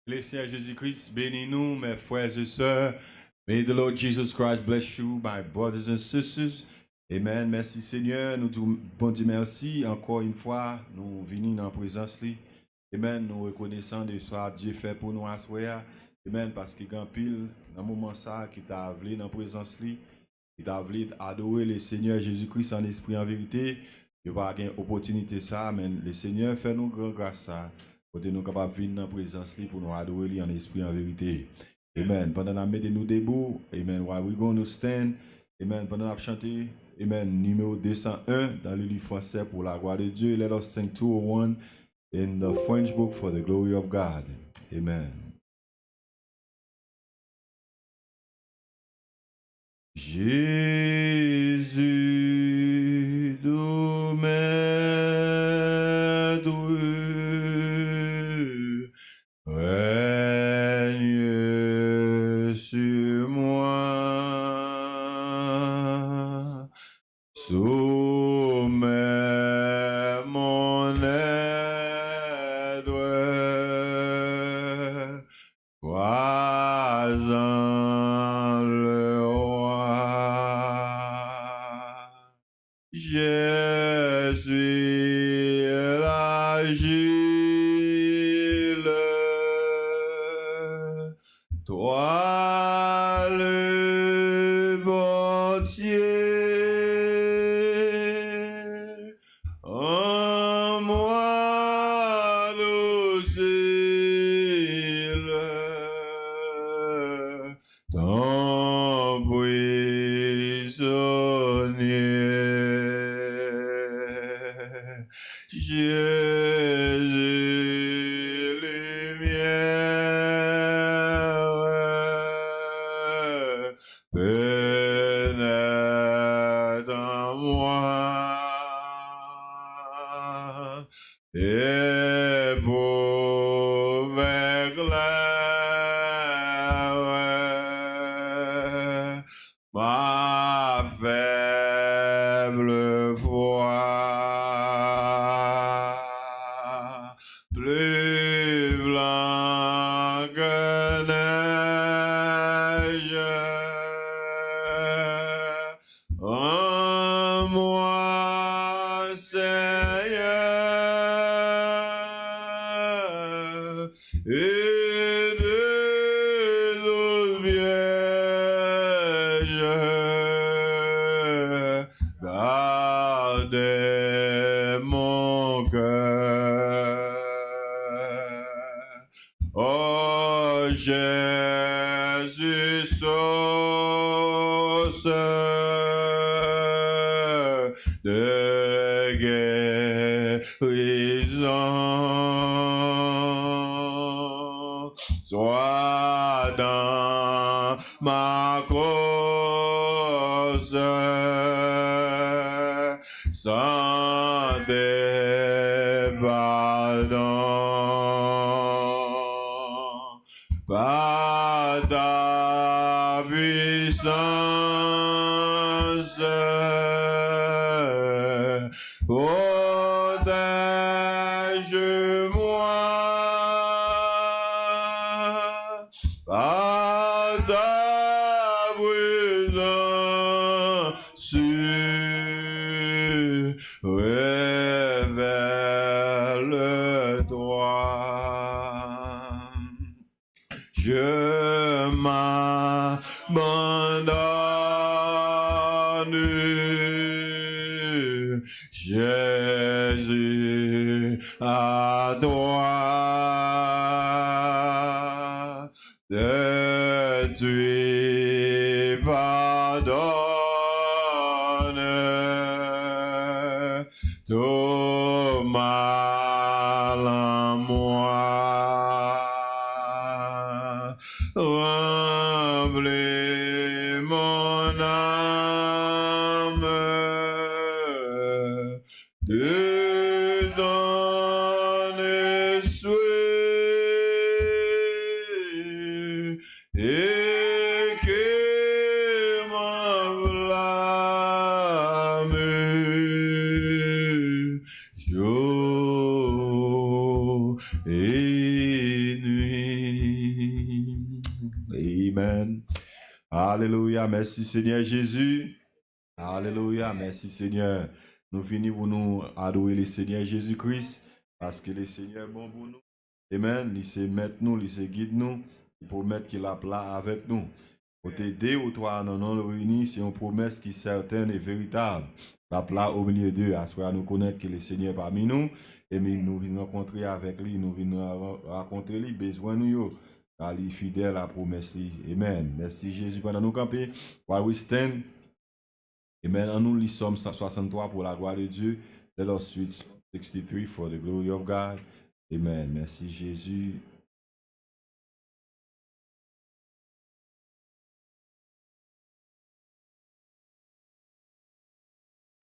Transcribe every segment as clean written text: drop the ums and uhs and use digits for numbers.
Le Seigneur Jésus-Christ bénis nous, mes frères et sœurs. May the Lord Jesus Christ bless you, my brothers and sisters. Amen. Merci Seigneur. Nous disons bon Dieu merci. Encore une fois, nous venons dans la présence. Amen. Nous reconnaissons de ce que Dieu fait pour nous à soir. Amen. Parce qu'il y a un pile dans le moment ça qui t'a appelé dans la présence. Qui t'a appelé adorer le Seigneur Jésus-Christ en esprit en vérité. Il n'y a pas d'opportunité ça, mais le Seigneur fait nous grand grâce ça. Pour nous capables de venir dans la présence pour nous adorer en esprit en vérité. Amen. Pendant que nous mettons debout, amen. While we going to stand, amen. Pendant que nous chanter, amen. Numéro 201 dans le livre français pour la gloire de Dieu. Let us sing 201 in the French book for the glory of God. Amen. Jésus de maître, règne sur moi, soumets mon aide, croisant le roi. Je suis l'agile, toi le portier, en moi docile, ton prisonnier. Jésus, lumière, pénètre en moi, éprouve éclair, ma faible foi. Plus blanc que neige, en moi, Seigneur, et des eaux vierges, gardez mon cœur. Oh Jésus, source de guérison, sois dans ma cause, santé, pardon, par ta puissance, protège-moi, par ta présence, révèle-toi. Je m'abandonne, Jésus, à toi. De tu pardonnes tout mal en moi. Remplis mon âme de ton esprit et que ma flamme jour et nuit. Amen. Alléluia. Merci Seigneur Jésus. Alléluia. Merci Seigneur. Nous finissons pour nous adorer le Seigneur Jésus-Christ parce que le Seigneur est bon pour nous. Amen. Il sait mettre nous, il sait guider nous. Il promet qu'il a plat avec nous. Pour t'aider ou toi, non, non, réunis, c'est une promesse qui est certaine et véritable. La plat au milieu d'eux, à ce nous connaître que le Seigneur est parmi nous. Et nous venons rencontrer avec lui, nous venons rencontrer lui, besoin nous. Car il est fidèle à la promesse. Amen. Merci Jésus pendant nous camper. While we stand. Amen. En nous, lit Somme 63 pour la gloire de Dieu. Let us switch 63 for the glory of God. Amen. Merci Jésus.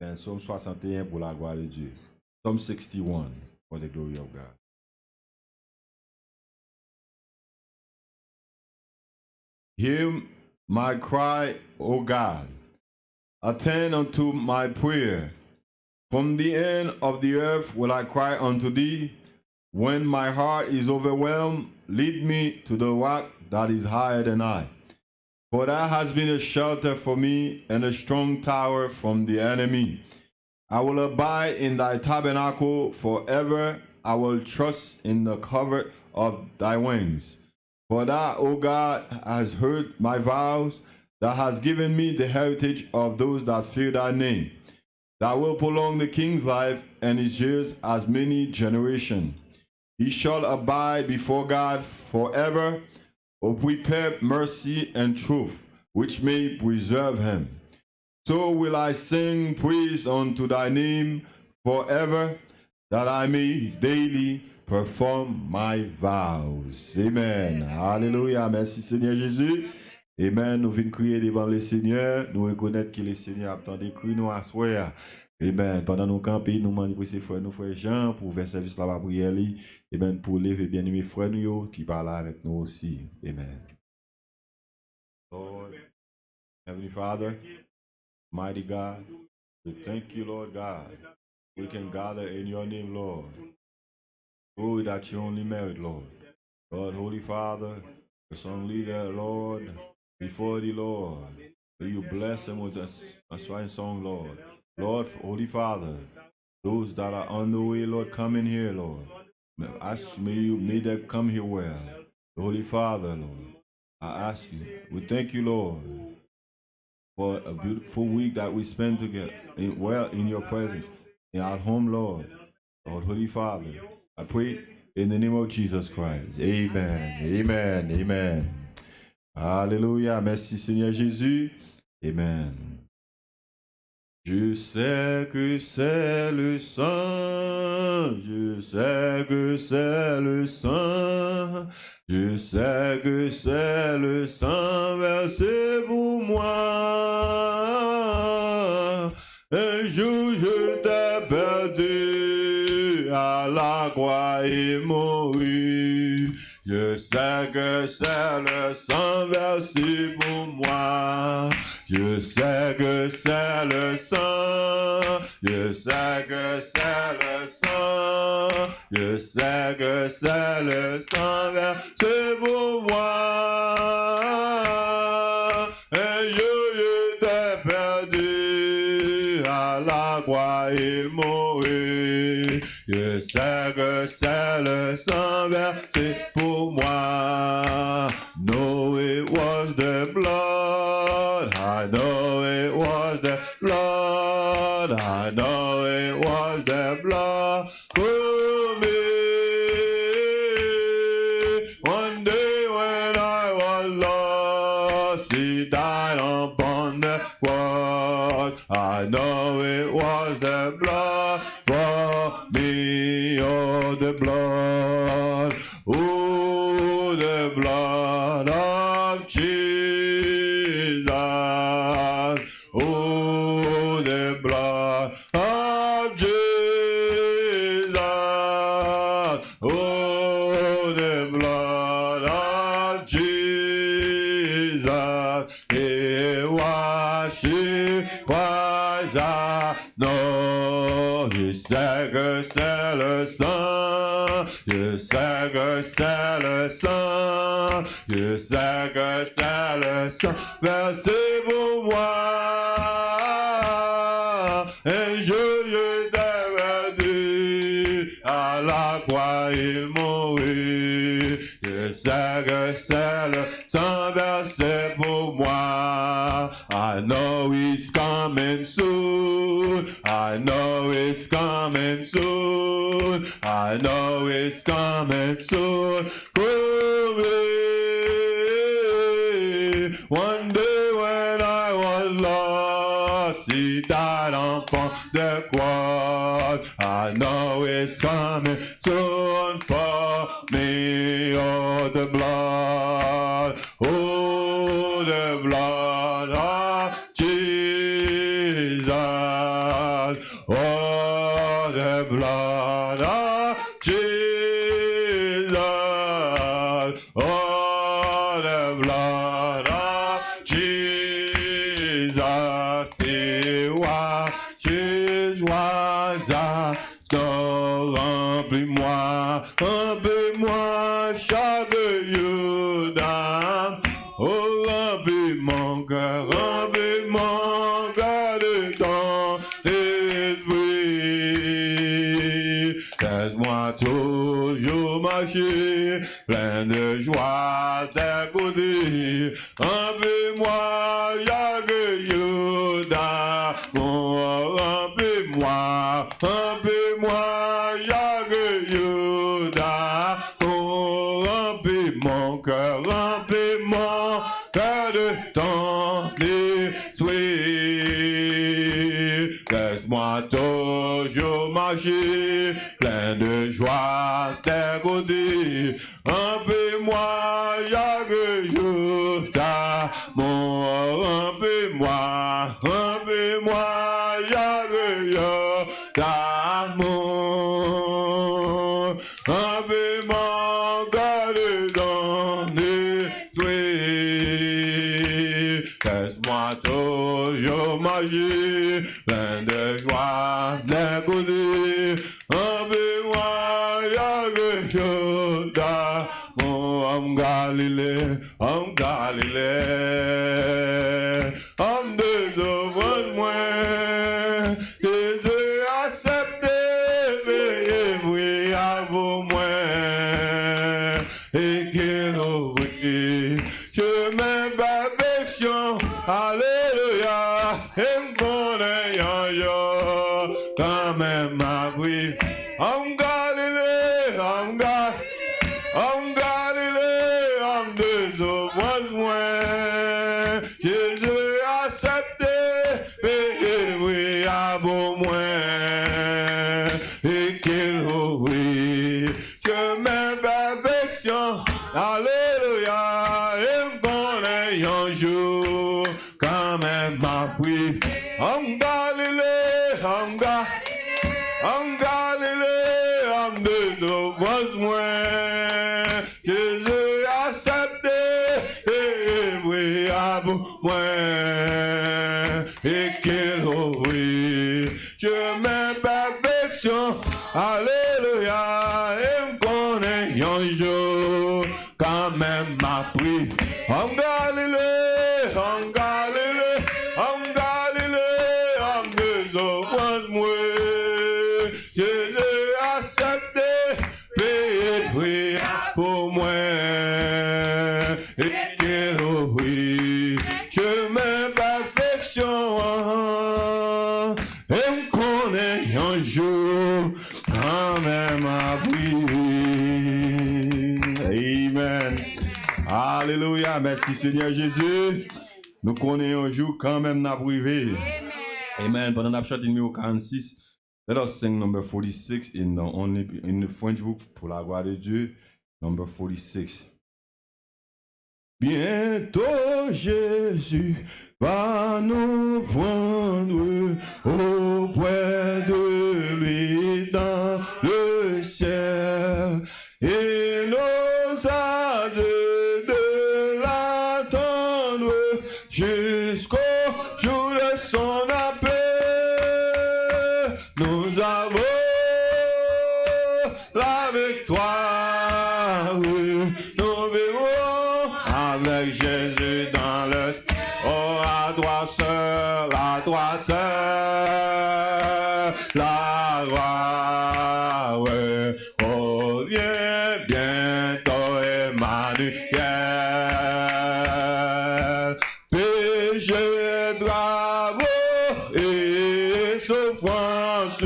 Amen. Somme 61 pour la gloire de Dieu. Psalm 61 for the glory of God. Hear my cry, O God. Attend unto my prayer. From the end of the earth will I cry unto thee. When my heart is overwhelmed, lead me to the rock that is higher than I. For thou hast been a shelter for me and a strong tower from the enemy. I will abide in thy tabernacle forever. I will trust in the covert of thy wings. For thou, O God, hast heard my vows. Thou hast given me the heritage of those that fear thy name. Thou wilt prolong the king's life and his years as many generations. He shall abide before God forever. O prepare mercy and truth, which may preserve him. So will I sing praise unto thy name forever, that I may daily perform my vows. Amen. Alléluia. Merci Seigneur Jésus. Amen. Nous venons crier devant le Seigneur. Nous reconnaître que le Seigneur attend des cris nous à soir. Amen. Pendant nos camper, nous demandons pour ces frères, nos frères Jean, pour faire service là-bas prière. Amen. Pour lever bien aimés frères nous qui parlent avec nous aussi. Amen. Lord, Heavenly Father, mighty God, we thank you, Lord God. We can gather in your name, Lord. Oh, that you only merit, Lord. Lord, Holy Father, the song leader, Lord, before thee, Lord. May you bless them with a sweet song, Lord. Lord, Holy Father, those that are on the way, Lord, come in here, Lord. May they come here well. Holy Father, Lord, I ask you, we thank you, Lord, for a beautiful week that we spend together, in your presence, in our home, Lord. Lord, Holy Father, I pray in the name of Jesus Christ. Amen. Amen. Amen. Alléluia. Merci Seigneur Jésus. Amen. Je sais que c'est le sang, je sais que c'est le sang, je sais que c'est le sang versé pour moi. Un jour je t'ai perdu à la croix et mouru. Je sais que c'est le sang versé pour moi. Je sais que c'est le sang, je sais que c'est le sang, je sais que c'est le sang versé pour moi. Et je t'ai perdu à la croix il mourit. Je sais que c'est le sang versé pour moi. No, it was the blood. I know it was the blood. I know it was the blood for me. One day when I was lost, he died upon the cross. I know it was the blood for me. Oh, the blood. Oh, the blood of Jesus. Oh, the blood of Jesus. Oh, the blood of Jesus. It washes, I know. Je sais que c'est le sang. Je sais que c'est le sang, je sais que c'est le sang versé pour moi. Et je t'ai dit, à la croix il mourit. Je sais que c'est le sang versé pour moi. I know he's coming soon. I know it's coming soon. I know it's coming soon. One day when I was lost, he died upon the cross. I know it's coming soon for me. Oh, the blood. Oh, the blood of Jesus. Oh, the blood of Jesus. Oh, the blood of Jesus. It washes, washes. So remplis-moi, remplis-moi chaque jour d'âme. Oh, remplis mon cœur de ton esprit. Laisse-moi toujours marcher, plein de joie t'écouter. Remplis-moi chaque jour d'amour. Remplis-moi, remplis-moi chaque jour d'amour. Remplis mon cœur de ton esprit. Laisse-moi toujours marcher, plein de joie t'écouter. Remplis-moi chaque jour d'amour. Remplis-moi, remplis-moi chaque jour d'amour. Remplis-moi de ton esprit. Laisse-moi toujours marcher, plein de joie d'écouter. Remplis-moi chaque jour d'amour. I'm Galilee, I'm Galilee. I'm besoin, Jésus accepté, mais oui, à vous moi. Et qu'il ouvrit chemin perfection, alléluia, et me connaît yo, quand même ma vie. I'm Galilee, I'm Galilee, I'm besoin, Jésus accepté, mais oui, à vous moi. Et qu'il ouvrit chemin perfection, alléluia, et me connaît un jour, quand même ma vie. I'm Galilee, I'm Galilee, I'm besoin, Jésus accepté, et oui, à vous moi. Et qu'il ouvrit chemin perfection, alléluia, et me connaît un jour, quand même m'a pris. I'm Galilee, I'm Galilee, I'm Galilee, I'm besoin, Jésus accepté, payé, oui, pour moi. Et qu'il ouvrit chemin perfection, et me connaît un jour, quand même à briller. Amen. Alléluia. Merci Seigneur Jésus. Nous connaissons un jour quand même à briller. Amen. Pendant la chapitre numéro 46, let us sing number 46 in the French book pour la gloire de Dieu. Number 46. Bientôt Jésus va nous prendre auprès de lui dans le ciel et nos âges de l'attendre jusqu'au jour de son appel. Nous avons la victoire. dans le oh, à toi seul, la gloire, ouais. Oh, viens bientôt, Emmanuel. Péché, travaux et souffrance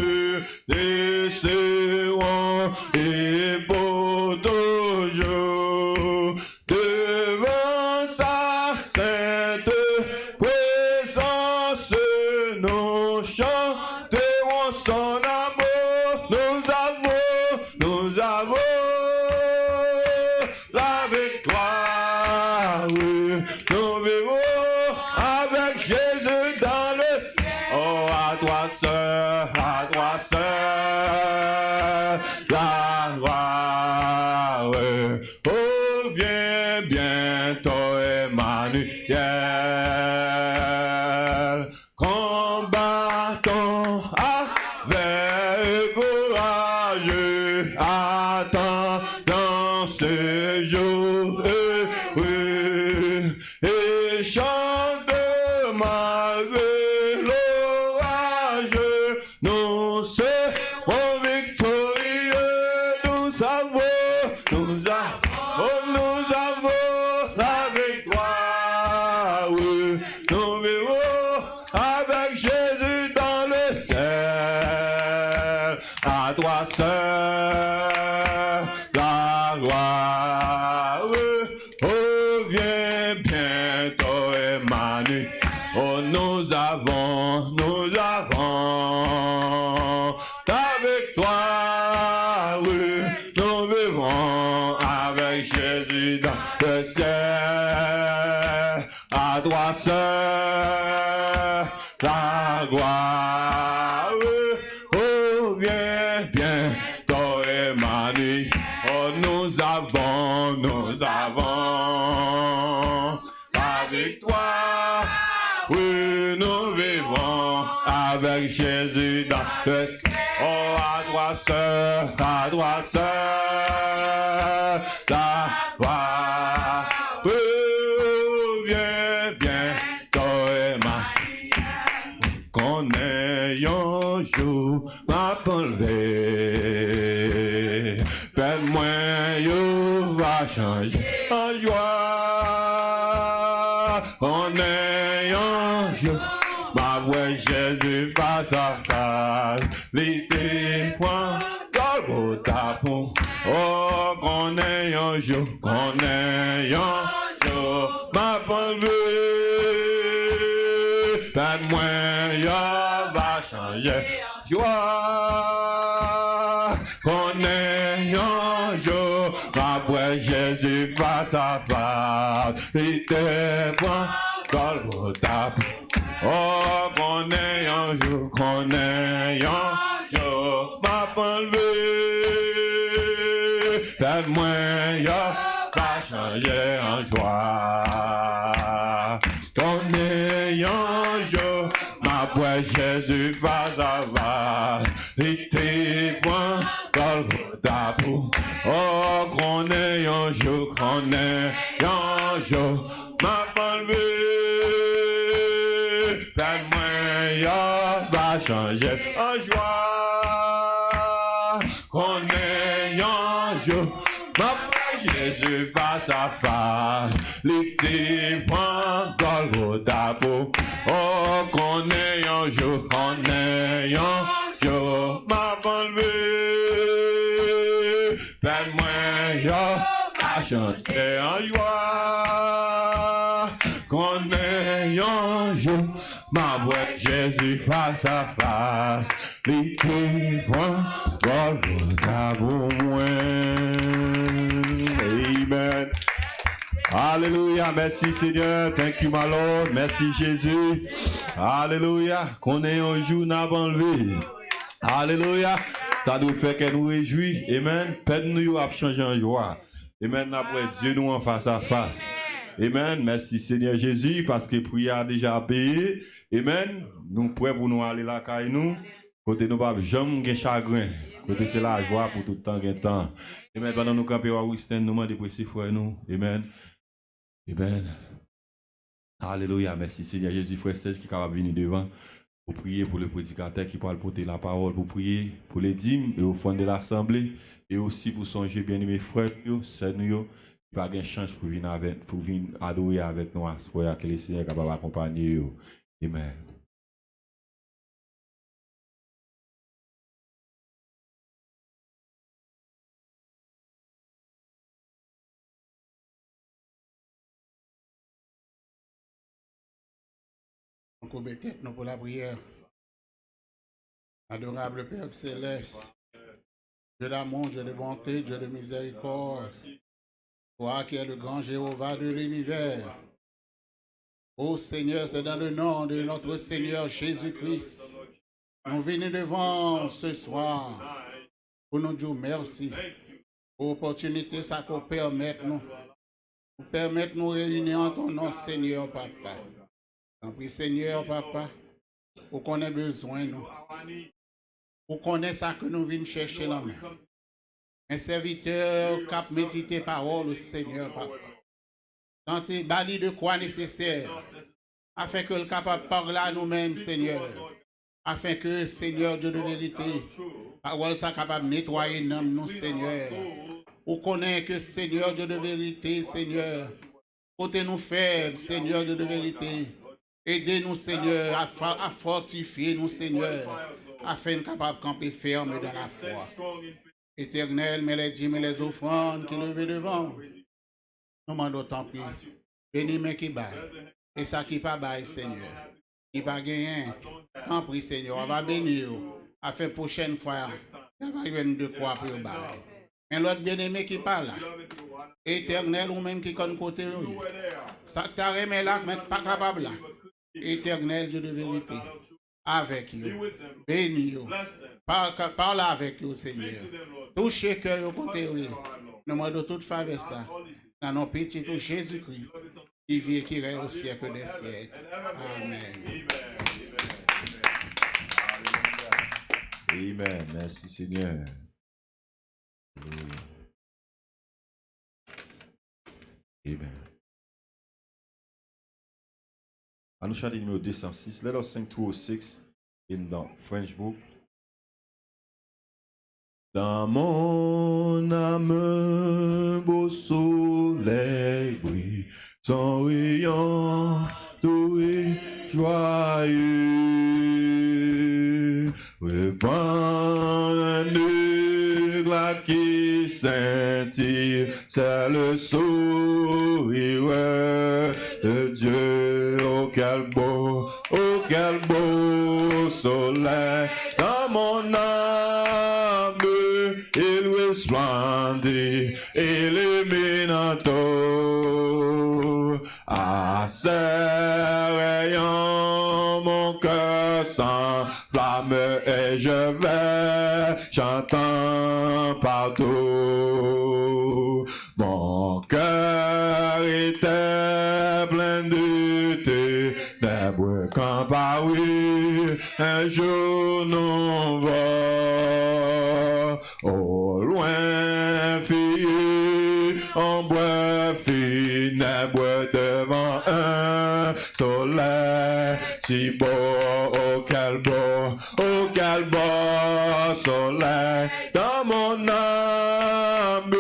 cesseront et pour toujours devant sa sainte présence nous chanterons son amour. Nous avons la victoire. Nous vivons avec Jésus dans le ciel. Oh, à toi seul, la gloire. Oh, viens bientôt, Emmanuel. Combattons avec courage, attendant ce jour, et chante malgré l'orage. Nous serons victorieux, nous avons la victoire. Nous vivons avec Jésus dans le ciel. À toi seul, la gloire. Oh, viens bientôt, Emmanuel. Oh, nous avons la victoire. Nous vivons avec Jésus dans le ciel. À toi seul, la gloire. Oh, viens bientôt, Emmanuel. Oh, nous avons la victoire. Oui, nous vivons avec Jésus dans le ciel. Oh, à toi seul, la gloire. Oh, viens bientôt, Emmanuel. Qu'on ait un jour m'a enlevé. Peine moins, yo va changer en joie. On est un jour, ma voix Jésus face à face. L'été point, Golgotha pour. Oh, qu'on est un jour, m'a enlevé. Peine moins, yo va changer joie. Qu'on est un jour, ma voix Jésus face à face. L'été point, Golgotha. Oh, qu'on est un jour, m'a enlevé. Peine-moi, va changer en joie. Qu'on est un jour, ma voix Jésus face à face. L'été point, Golgotha pour. Oh, qu'on est un jour, m'a enlevé. Peine-moi, va changer en joie. Qu'on est un jour, ma voix Jésus face à face. L'été point, Golgotha pour. Oh, qu'on est un jour, m'a enlevé. Peine-moi, va chanter en joie. Qu'on est un jour, ma voix Jésus face à face. L'été point, Golgotha pour moi. Amen. Alléluia, merci Seigneur, thank you my Lord, merci Jésus. Alléluia, qu'on ait un jour n'a pas enlevé. Alléluia, ça nous fait que nous réjouir. Amen, peine nous a changé en joie. Amen, après Dieu nous en face à face. Amen, merci Seigneur Jésus, parce que prière a déjà payé. Amen, nous prêts pour nous aller là, car nous, côté nous pas jamais chagrin. Côté c'est la joie pour tout le temps, temps. Amen, pendant nous camper à Wisten, nous demandons pour ces frères nous. Amen. Amen. Alléluia, merci Seigneur Jésus, frère Serge qui est capable de venir devant pour prier pour le prédicateur qui pourra porter la parole, pour prier pour les dîmes et au fond de l'assemblée et aussi pour songer bien-aimés frères, sœurs, qui pas de chance pour venir adorer avec nous à ce point que le Seigneur est capable d'accompagner. Amen. On coupe tête nous pour la prière. Adorable Père Céleste, Dieu d'amour, Dieu de bonté, Dieu de miséricorde, toi qui es le grand Jéhovah de l'univers. Ô Seigneur, c'est dans le nom de notre Seigneur Jésus-Christ. Nous venons devant ce soir pour nous dire merci pour l'opportunité ça qu'on permettre nous. Pour permettre nous réunir en ton nom, Seigneur Papa. En prie, Seigneur Papa, pour qu'on ait besoin de nous. Pour qu'on ait ça que nous venons chercher là. Un serviteur qui a médité parole, Seigneur Papa. Dans tes balis de quoi nécessaire, afin que le capable de parler à nous-mêmes, Seigneur. Afin que, Seigneur Dieu de vérité, parole soit capable de nettoyer nous, Seigneur. Pour connaître que, Seigneur Dieu de vérité, Seigneur, côté nous faibles, Seigneur Dieu de vérité, aidez-nous, Seigneur, à fortifier nous, Seigneur, afin de capable de camper ferme dans la foi. Éternel, mais les dîmes et les offrandes qui levent devant, nous demandons tant pis. Bénis mais qui baille. Et ça qui pas baille, Seigneur. Qui pas gagner. Tant pis, Seigneur, on va bénir. Afin prochaine fois, il va y avoir de quoi pour baille. Mais l'autre bien-aimé qui parle, éternel ou même qui connaît côté, ça t'a remis là, mais pas capable là. Éternel Dieu de vérité, avec vous, bénis vous, parle avec vous, Seigneur. Touchez cœur au côté, nous demandons toute faveur ça. Dans nos petits tout Jésus-Christ, qui vit et qui règne au siècle des siècles. Amen. Amen. Merci Seigneur. Amen. À nous chanter numéro 206. Let us sing 206 in the French book. Dans mon âme, beau soleil brille, son rayon doux et joyeux. Répand un éclat qui scintille, c'est le sourire de Dieu. Oh quel beau soleil dans mon âme. Il resplendit, illuminato, à ses rayons mon cœur s'enflamme et je vais chantant partout. Mon cœur était plein de ténèbres quand Paris un jour nous voit. Au loin, fille, ombre funèbre devant un soleil si beau. Oh quel beau soleil dans mon âme.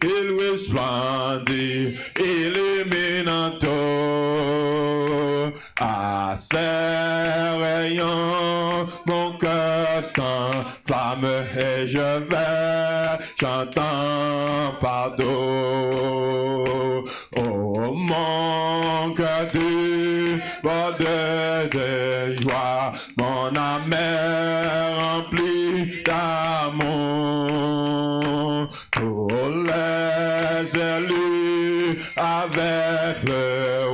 Il resplendit, illuminato, à ses rayons mon cœur s'enflamme et je vais chantant partout. Oh mon cœur déborde de joie, mon âme est remplie d'amour. Tous les élus avec le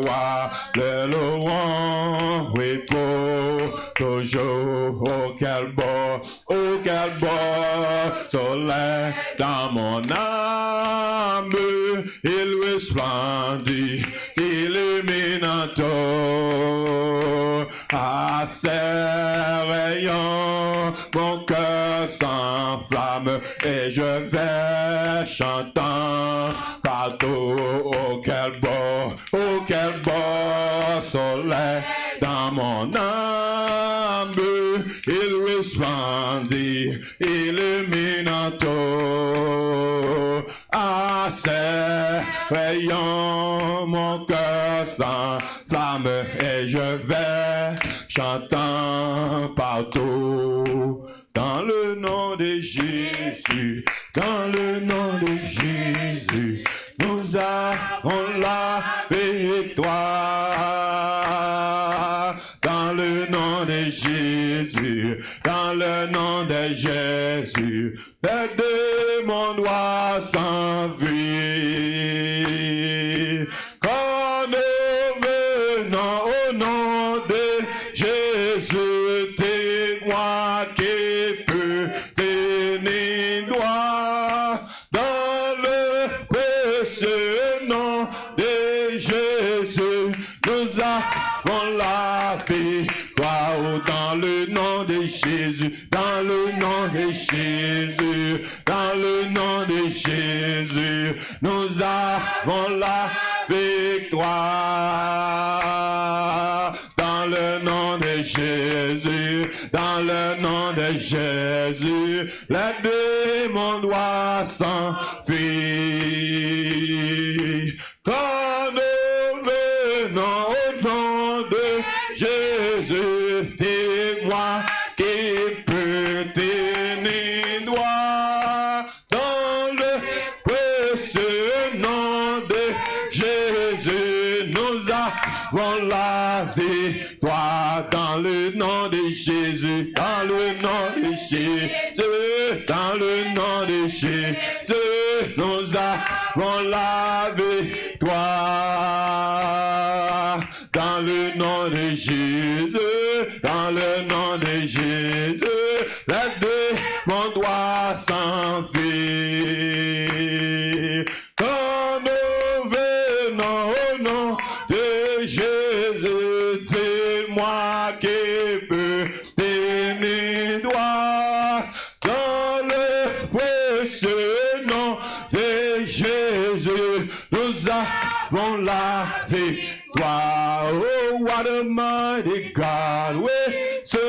roi de Laurent, oui pour toujours. Oh quel beau soleil dans mon âme. Il resplendit, illuminato, à ses rayons mon cœur s'enflamme et je vais chantant partout. Oh quel beau soleil dans mon âme, il resplendit, illuminant tout. À ses rayons, mon cœur s'enflamme et je vais chantant partout. Dans le nom de Jésus, dans le nom de Jésus, nous avons la victoire. Dans le nom de Jésus, dans le nom de Jésus, les démons doivent s'enfuir. Quand nous venons au nom de Jésus, t'es moi qui peux tenir droit. Dans le précieux nom de Jésus, nous avons la victoire. Dans le nom de Jésus, dans le nom de Jésus, dans le nom de Jésus, nous avons la victoire. Dans le nom de Jésus, dans le nom de Jésus, les démons doivent s'enfuir. Quand nous venons au nom de Jésus, c'est moi qui peux tenir droit. Dans le précieux nom de Jésus, nous avons la victoire. Dans le nom de Jésus, dans le nom de Jésus, dans le nom de Jésus, nous avons la victoire. Dans le nom de Jésus, dans le nom de Jésus, les démons doivent s'enfuir. Quand nous venons au nom de Jésus, c'est moi qui peux tenir droit. Dans le précieux nom de Jésus, nous avons la victoire. Oh, what a mighty God we serve.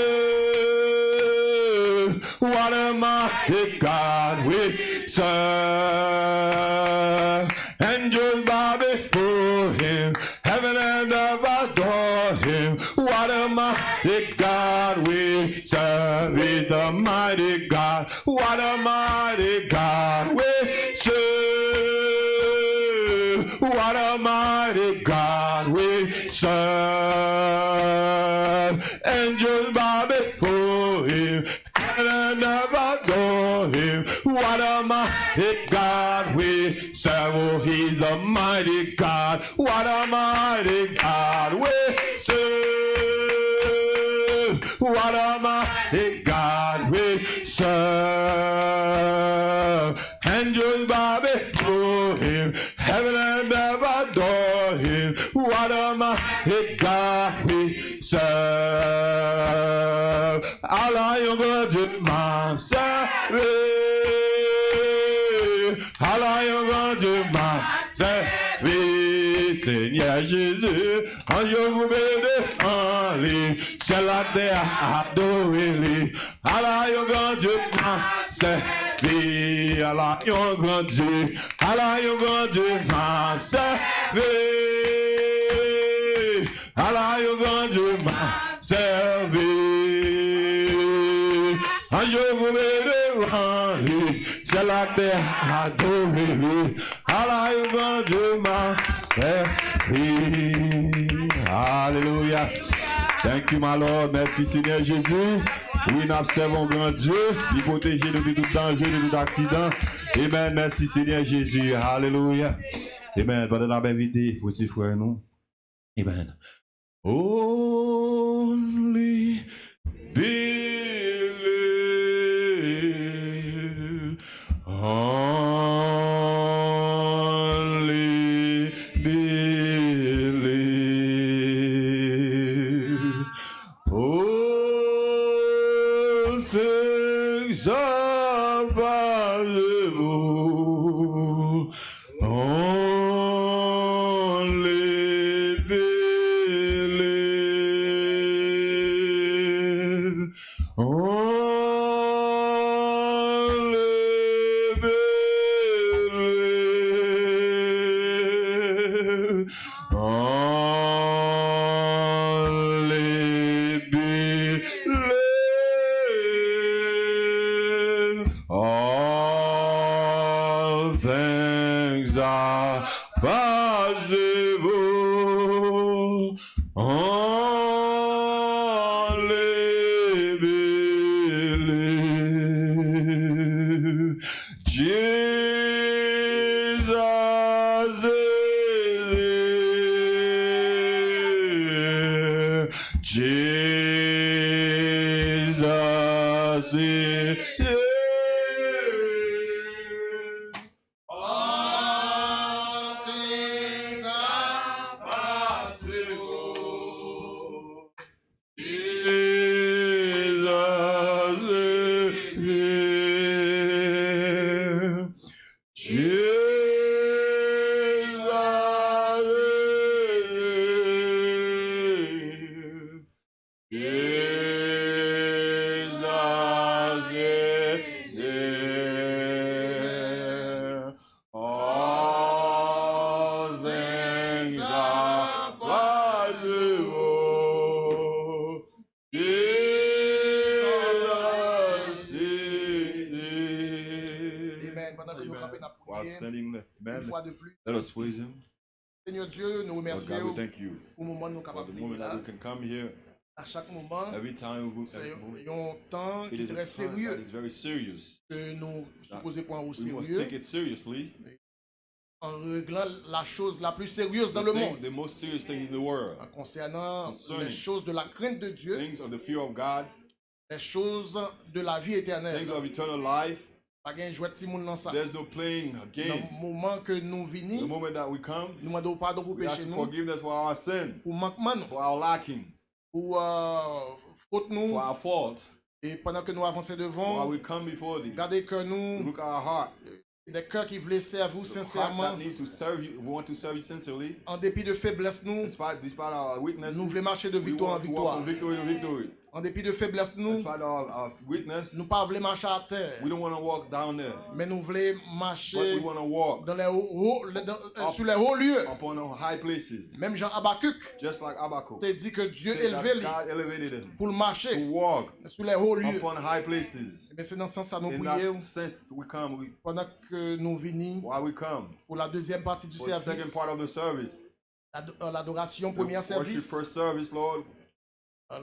What a mighty God we serve. Angels bow before him, heaven and earth adore him. What a mighty God we serve. He's a mighty God. What a mighty God we serve. What a mighty God we serve. Angels bow before him, heaven and earth adore him. What a mighty God we serve. Oh, he's a mighty God. What a mighty God we serve. What a mighty God we serve. Angels bow before him, heaven and earth adore him. What a mighty God we serve. Allah, you're going to my service. Allah, you're going to my service. Seigneur Jésus, en je vous bénis en lui. C'est la terre à adorer. Allah, you're going to my service. Allah, you're going to. Allah, you're going to my service. Allah, you're going to my service. En je vous bénis en lui. C'est la terre à adorer. Allah, you're going to my service. Hallelujah. Thank you, my Lord. Merci, Seigneur Jésus. Oui, nous observons grand Dieu. Il protège nous de tout danger, de tout accident. Amen. Merci, Seigneur Jésus. Hallelujah. Amen. Pendant la invité, voici frère nous. Amen. Only believe. Only believe. All things are possible. Only believe. Jesus is here. All things are possible. Jesus is here. Jesus is here. All things are possible. Jesus is here. Amen. Pendant que nous campons à While prier, standing, une amen, fois de plus, let us praise Him. Seigneur Dieu, nous Lord God, we remercions thank you pour le moment où nous sommes for capables the de moment venir that là. we can come here. À chaque moment, Every time we c'est it un temps qui est is très a time that sérieux is very serious. que nous supposons prendre au We must sérieux take it seriously. en réglant la chose la plus sérieuse dans The le thing- monde the most serious thing in the world. concernant Concerning les choses de la crainte de Dieu, Things of the fear of God, les choses de la vie éternelle. things of eternal life. Pas gain jouer petit monde dans ça. There's no playing a Dans game. le moment que nous The venons, moment that we come, nous demandons pardon pour we ask péché for nous, forgiveness for our sin, pour manquement nous, for our lacking, pour faute nous, for our fault. et pendant que nous avançons While devant, we come before Thee, gardez que nous, look at our heart. des cœurs qui veulent servir vous The heart sincèrement, that needs to serve you. We want to serve you sincerely, en dépit de faiblesse nous, despite our weakness. nous voulons marcher de We victoire en want to walk victoire. from victory to victory. En dépit de faiblesse nous, Despite our weakness, nous pas voulons marcher à terre, we don't want to walk down there, mais nous voulons but we marcher want to walk dans les sur les hauts lieux. upon the high places, Même Jean Habakkuk just like Habakkuk. te dit que Dieu Said that élevé lui God elevated him pour le to marcher walk sur les hauts lieux. upon high places. Mais c'est dans ce sens que nous In prions that sense, we come. pendant que nous venons While we come pour la deuxième partie du for the second service, part of the service, l'adoration the premier worship service, first service, Lord,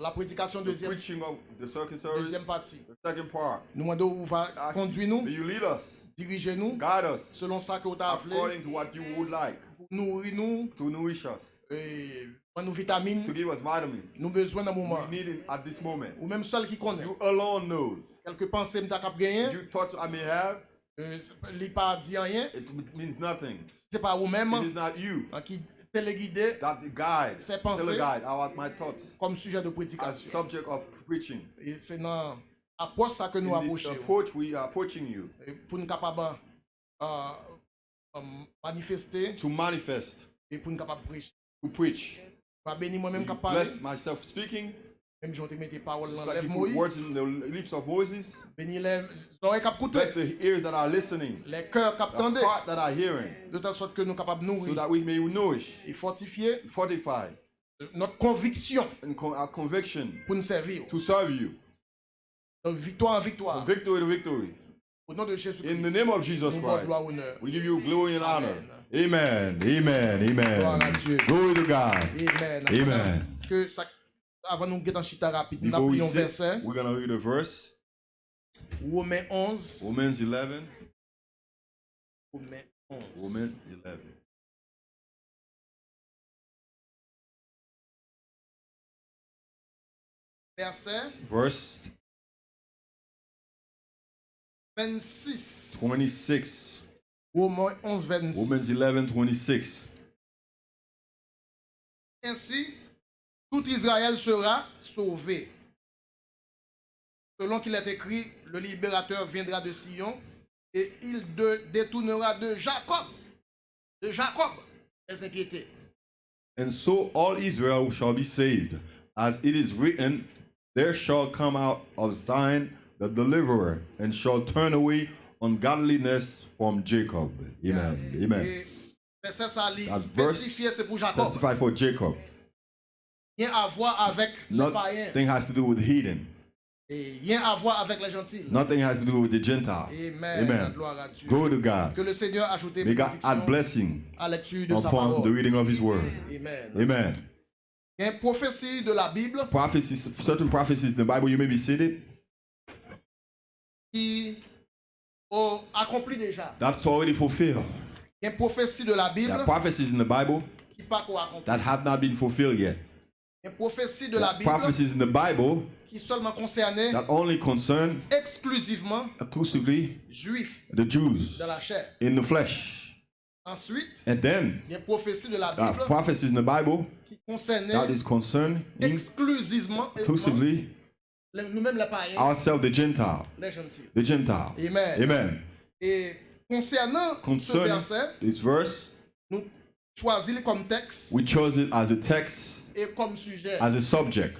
la prédication the deuxième, preaching of the second service, deuxième partie. the second part. Nous demandons où va Ask conduire you, nous, may you lead us, diriger nous guide us selon ça que vous avez appelé, according to what you would like, nourrir nous, to nourish us, et nous vitamines, to give us vitamins. nous besoin dans le moment. We need it at this moment. Ou même seul qui connaît. You alone know. Quelques pensées m'ta cap gagner, You thoughts I may have, li pas dit rien, it means nothing. c'est pas vous-même It is not you qui téléguidé that guide, Ces pensées teleguide my thoughts comme sujet de as prédication. subject of preaching. Et c'est dans approche ça que nous In this approchons approach, we are approaching you pour nous capables manifester to manifest, et pour nous capables prêcher. to preach. Pas béni moi-même You capable. bless myself speaking, Même j'ont te mis tes paroles just dans like lèvres you put Moïse. words in the lips of Moses. Béni les oreilles cap Bless écouter, the ears that are listening, les cœurs cap the tendre, heart that are hearing, de telle sorte que nous capables so nourrir that we may nourish, et fortifier fortify, notre conviction and our conviction pour nous servir. to serve you, De victoire en from victoire. victory to victory. Au nom de Jésus In the Christ. name of Jesus Nous rendons Christ, gloire honneur. we give you glory and honor. Amen. Amen. Amen. Gloire à Amen. Dieu. Glory to God. Amen. Amen. Que ça, avant nous guetter en chita rapide, nous Before we appuyons sit, verset. we're going to read a verse. Romains 11. Romans 11. Romains 11. Romans 11. Verset Verse 26. 26. Romains 11, 26. Romans 11, 26. Ainsi, tout Israël sera sauvé. Selon qu'il est écrit, le libérateur viendra de Sion et il détournera de Jacob les inquiétés. And so all Israel shall be saved. As it is written, there shall come out of Zion the deliverer, and shall turn away ungodliness from Jacob. Amen. Amen. Et verset ça, li That verse spécifié, c'est pour Jacob. Testify for Jacob. Rien à voir avec les païens. Nothing has to do with heathen. Et rien à voir avec les gentils. Nothing has to do with the Gentile. Amen. Amen. Gloire à Dieu. Glory to God. Que le Seigneur ajoute May God add bénédiction blessing à la lecture de sa upon the parole. reading of His word. Amen. Amen. Il y a une prophétie de la Bible Prophecies, certain prophecies in the Bible, you may be seated, qui ont accompli déjà. that's already fulfilled. Il y a une prophétie de la There Bible are prophecies in the Bible qui pas encore accompli. that have not been fulfilled yet. Une prophétie de la Bible prophecies in the Bible qui seulement concernait that only concern exclusivement exclusively juifs the Jews de la chair. in the flesh. Ensuite, And then il y a une prophétie de la Bible prophecies in the Bible qui concernait that is concerned exclusivement exclusively nous-mêmes les païens, ourselves, the Gentile. les gentils. The Gentile. Amen. Amen. Et concernant ce Concerning verset, this verse, nous choisissons comme texte we chose it as a text, et comme sujet. as a subject.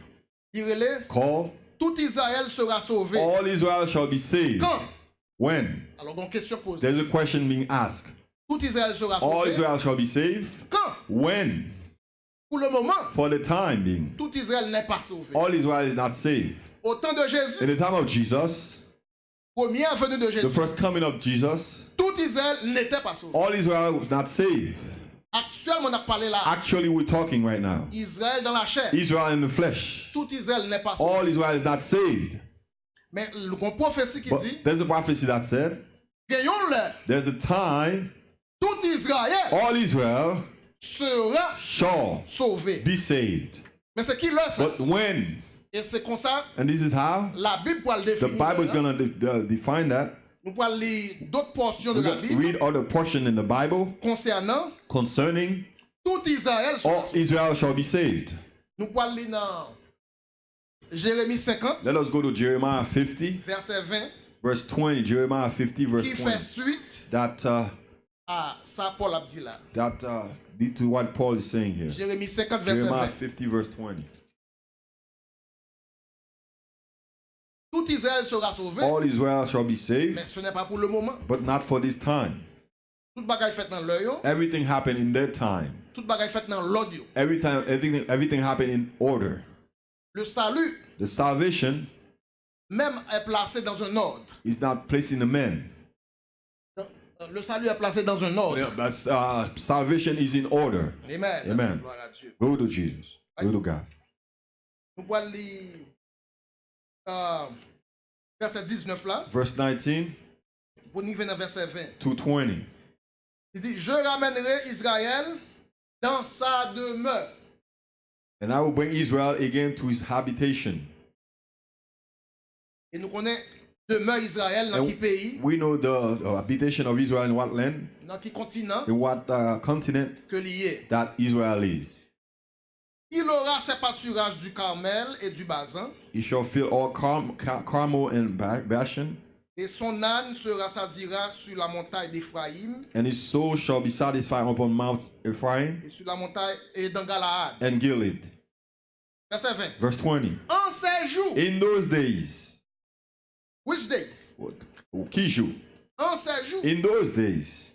Dirait-le, Called, tout Israël sera sauvé. all Israel shall be saved. Quand? When? Alors, donc, question posée. There's a question being asked. Tout Israël sera All sauvé. Israel shall be saved. Quand? When? Pour le moment, For the time being. tout Israël n'est pas sauvé. All Israel is not saved. Au temps de In Jésus, the time of Jesus, première venue de the Jésus, first coming of Jesus, tout Israël n'était pas sauvé. all Israel was not saved. Actuellement, on a parlé là. Actually, we're talking right now. Israël dans la chair. Israel in the flesh. Tout Israël n'est pas sauvé. All Israel is not saved. Mais il y a une prophétie qui But dit, there's a prophecy that said, gagnons-le. there's a time Tout Israël all Israel sera shall sauvé. be saved. Mais c'est qui là ça? But when? Et c'est comme ça, And this is how? la Bible pour le The définir. Bible is going to define that. Nous pouvons lire d'autres portions de We're la going to Bible read other portion in the Bible concernant concerning tout Israël. sera all sauvé. Israel shall be saved. Nous pouvons lire dans Jérémie 50, Let us go to Jeremiah 50, verset 20, verse 20. Jeremiah 50, verse qui fait 20. suite That à ça Paul a dit là. lead to what Paul is saying here. Jérémie 50, verset Jeremiah 20. 50, verse 20. Tout Israël sera sauvé, All Israel shall be saved, mais ce n'est pas pour le moment. but not for this time. Tout bagaille fait dans l'œil, Everything happened in their time. tout bagaille fait dans l'audio. Everything happened in order. Le salut The salvation même est placé dans un ordre. is not placed in the men. Le salut est placé dans un ordre. Yeah, but salvation is in order. Amen. Amen. Gloire à Dieu. Go to Jesus. Go to God. Nous pouvons lire verset 19 là, Verse 19 pour nous venir dans verset 20. to 20. Il dit, je ramènerai Israël dans sa demeure. And I will bring Israel again to his habitation. Et nous connaissons demeure Israël dans And quel pays, we know the habitation of Israel in what land, dans quel continent in what continent que lié. that Israel is. Il aura ses pâturages du Carmel et du Basan, He shall fill all Carmel and Bashan, et son âne se rassasiera sur la montagne d'Éphraïm and his soul shall be satisfied upon Mount Ephraim et sur la montagne et dans Galaad. and Gilead. Verset 20. Verse 20. En ces jours, In those days, which days? Kishu, En ces jours, in those days,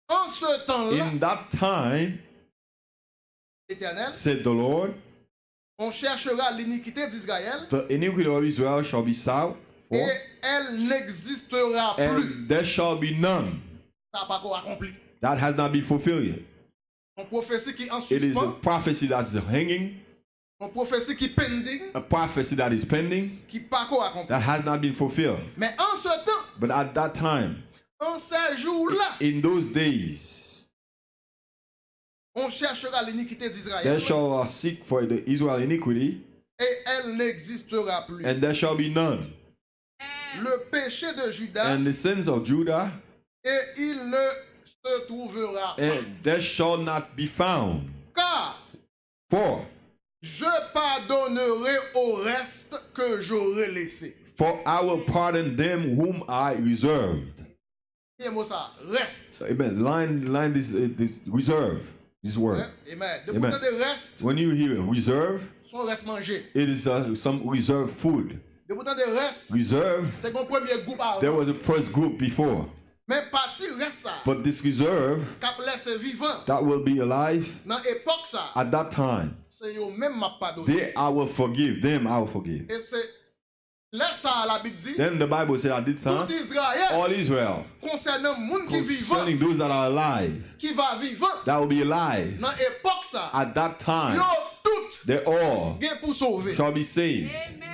en ce temps-là, in that time, Éternel, said the Lord, on cherchera l'iniquité d'Israël the iniquity of Israel shall be sought for, et elle n'existera plus. and there shall be none. Ça n'a pas encore accompli. That has not been fulfilled yet. Une prophétie qui est en It is a suspens, prophecy that's hanging, une prophétie qui est pending, a prophecy that is pending, qui n'est pas encore accomplie. that has not been fulfilled. Mais en ce temps, But at that time, en ces jours-là, in those days, on cherchera l'iniquité d'Israël there shall seek for the Israel iniquity, et elle n'existera plus. and there shall be none. Le péché de Judas And the sins of Judah, et il ne se trouvera pas. and there shall not be found. Car For je pardonnerai au reste que j'aurai laissé. I will pardon them whom I reserved. Et moi ça, reste. Amen. Line this reserve. This word. Hein? Amen. De Amen. pourtant des restes, When you hear reserve, sont restes mangés. it is some reserved food. De pourtant des restes, Reserve, c'est qu'on premier groupe avant. there was a first group before. Mais parti reste ça. But this reserve Cap laisse vivant. that will be alive Dans époque ça, at that time, c'est eux même m'a pardonné. they I will forgive. Them I will forgive. Et c'est là ça la Bible dit, Then the Bible said at this time, tout Israël all Israel, concernant monde qui vivant, concerning those that are alive, qui va vivant that will be alive dans époque ça. at that time, Yo tout they all gain pour sauver shall be saved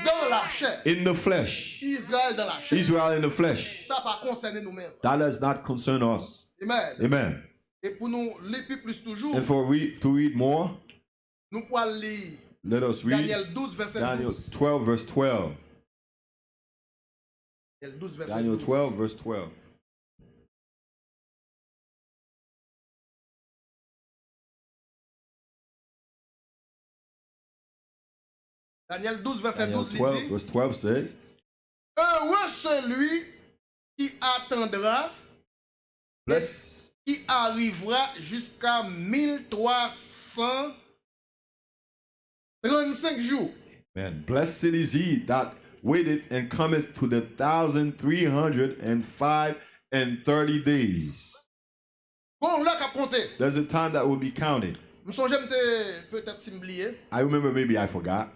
dans la chair. in the flesh. Israël dans la chair. Israel in the flesh. Ça va concerner nous-mêmes. That does not concern us. Amen. Amen. Et pour nous lire plus toujours, And to read more, Nous pouvons lire Let us read Daniel 12, verset Daniel 12. 12, verse 12. Daniel 12, verset Daniel 12. 12, verse 12. Daniel 12, verset Daniel 12, 12, il dit, verse 12 says, heureux celui qui attendra et Bless, qui arrivera jusqu'à 1335 jours. man, blessed is he that waiteth and cometh to the 1,305 and 30 days. Bon, là, qu'a compté. There's a time that will be counted. Je songe peut-être si m'oublier. I remember, maybe I forgot.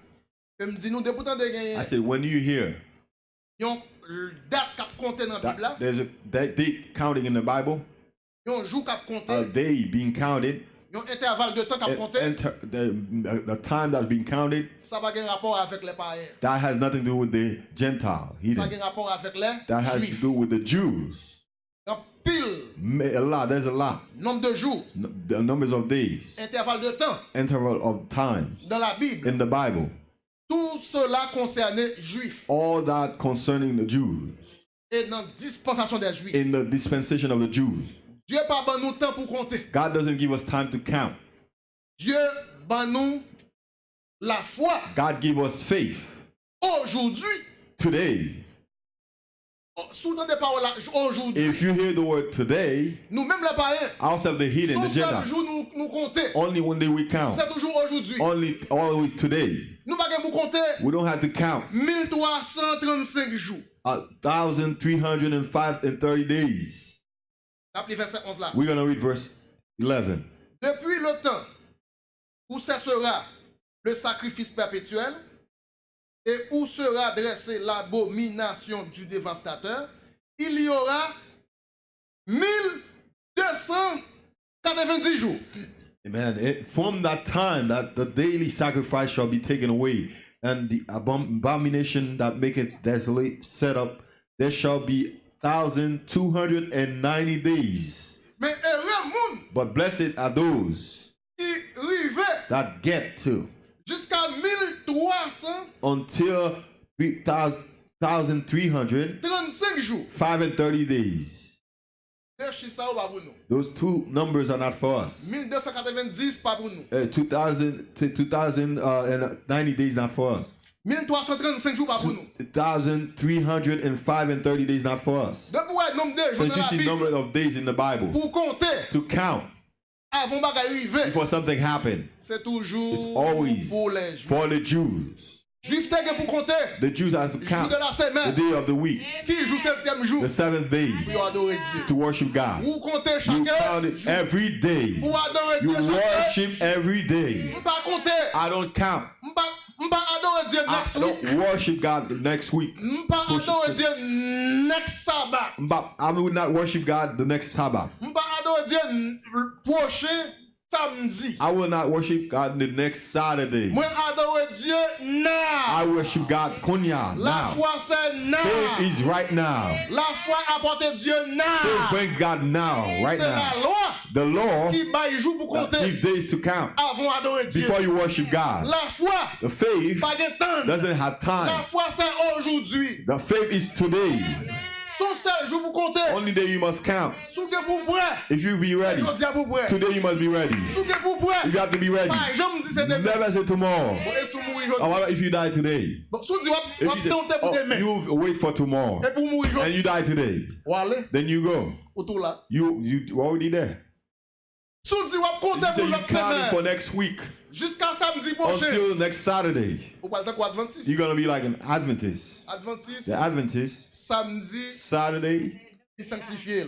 Je me dis, nous, depuis tant de I gagner, said, when you hear yon date qu'a compté dans la Bible, that there's a that date counting in the Bible, yon jour qu'a a compté, day being counted, yon intervalle de temps qu'a compté, the time that's being counted, ça va avoir rapport avec les païens. that has nothing to do with the Gentile Ça heathen. a rapport avec les That has to Juifs. do with the Jews. Yon pile A lot, there's a lot. nombre de jours, The numbers of days, intervalle de temps interval of times dans la Bible. in the Bible. Tout cela concernait Juifs All that concerning the Jews, et dans la dispensation des Juifs. in the dispensation of the Jews. Dieu pas ban nous temps pour compter. God doesn't give us time to count. Dieu ban nous la foi. God give us faith Aujourd'hui, today. sous des paroles là, aujourd'hui, If you hear the word today, nous-mêmes les païens, outside the heathen, the son seul Gentile, jour nous compter. only one day we count. C'est toujours aujourd'hui. Only always today. Nous pas pour compter We don't have to count 1335 jours. 1,305 and 30 days. Rappelez verset 11 là. We're gonna read verse 11. Depuis le temps où cessera le sacrifice perpétuel et où sera dressée l'abomination du dévastateur, il y aura 1290 jours. Amen. From that time that the daily sacrifice shall be taken away, and the abomination that maketh desolate set up, there shall be 1,290 days. Mais heureux monde But blessed are those qui rivaient that get to jusqu'à 1335 until 1,305 jours. and 30 days. Deux chiffres ça pas pour nous. Those two numbers are not for us. 1290 pas pour nous. 2,000 to 2,090 days not for us. 1335 jours pas pour nous. 1,305 and 30 days not for us. Donc ouais, nombre de jours Since dans you la see Bible number of days in the Bible pour compter to count avant bagay arriver, before something happened, c'est it's toujours always pour les Juifs. for the Jews. Juifs t'es pour compter The Jews have to jour count de la the semaine. day of the week, Qui joue 7e jour the seventh day, pour adorer Dieu. to worship God. Vous comptez You chaque count it jour every day. pour adorer You Dieu chaque worship every day. jour. Pas compter. I don't count. Pas adorer Dieu I next week. don't worship God the next week. Pas adorer Dieu next Sabbath. But I will not worship God the next Sabbath. Pas adorer Dieu prochain samedi. I will not worship God the next Saturday. Moi adorer Dieu now. I worship God Konya La now. foi c'est Faith now. is right now. La foi apporte Dieu Faith now. brings God now, right C'est la now. loi The law qui baille jour pour that compter gives days to count avant adorer Dieu. before you worship God. La foi The faith pas de temps. doesn't have La time. foi c'est aujourd'hui. The faith is today. Son seul jour pour compter. Only day you must count. Sous que pour prêt. If you be ready, Je dis à pour prêt. today you must be ready. Sous que pour prêt. If you have to be ready, Pas je me dis c'est demain. never say tomorrow. Bon, et sous mourir Or aujourd'hui. what about if you die today? Bon, sous dit If on you say, tenter pour demain. you wait for tomorrow Et pour mourir and aujourd'hui. you die today, Ou aller then you go. autour là. You already there. Sous dit on compter You say pour you l'autre counting for semaine. next week Jusqu'à samedi prochain. until next Saturday. Ou pas le temps quoi Adventiste. You're gonna be like an Adventist. Adventiste. The Adventists, Samedi, Saturday, il sanctifie.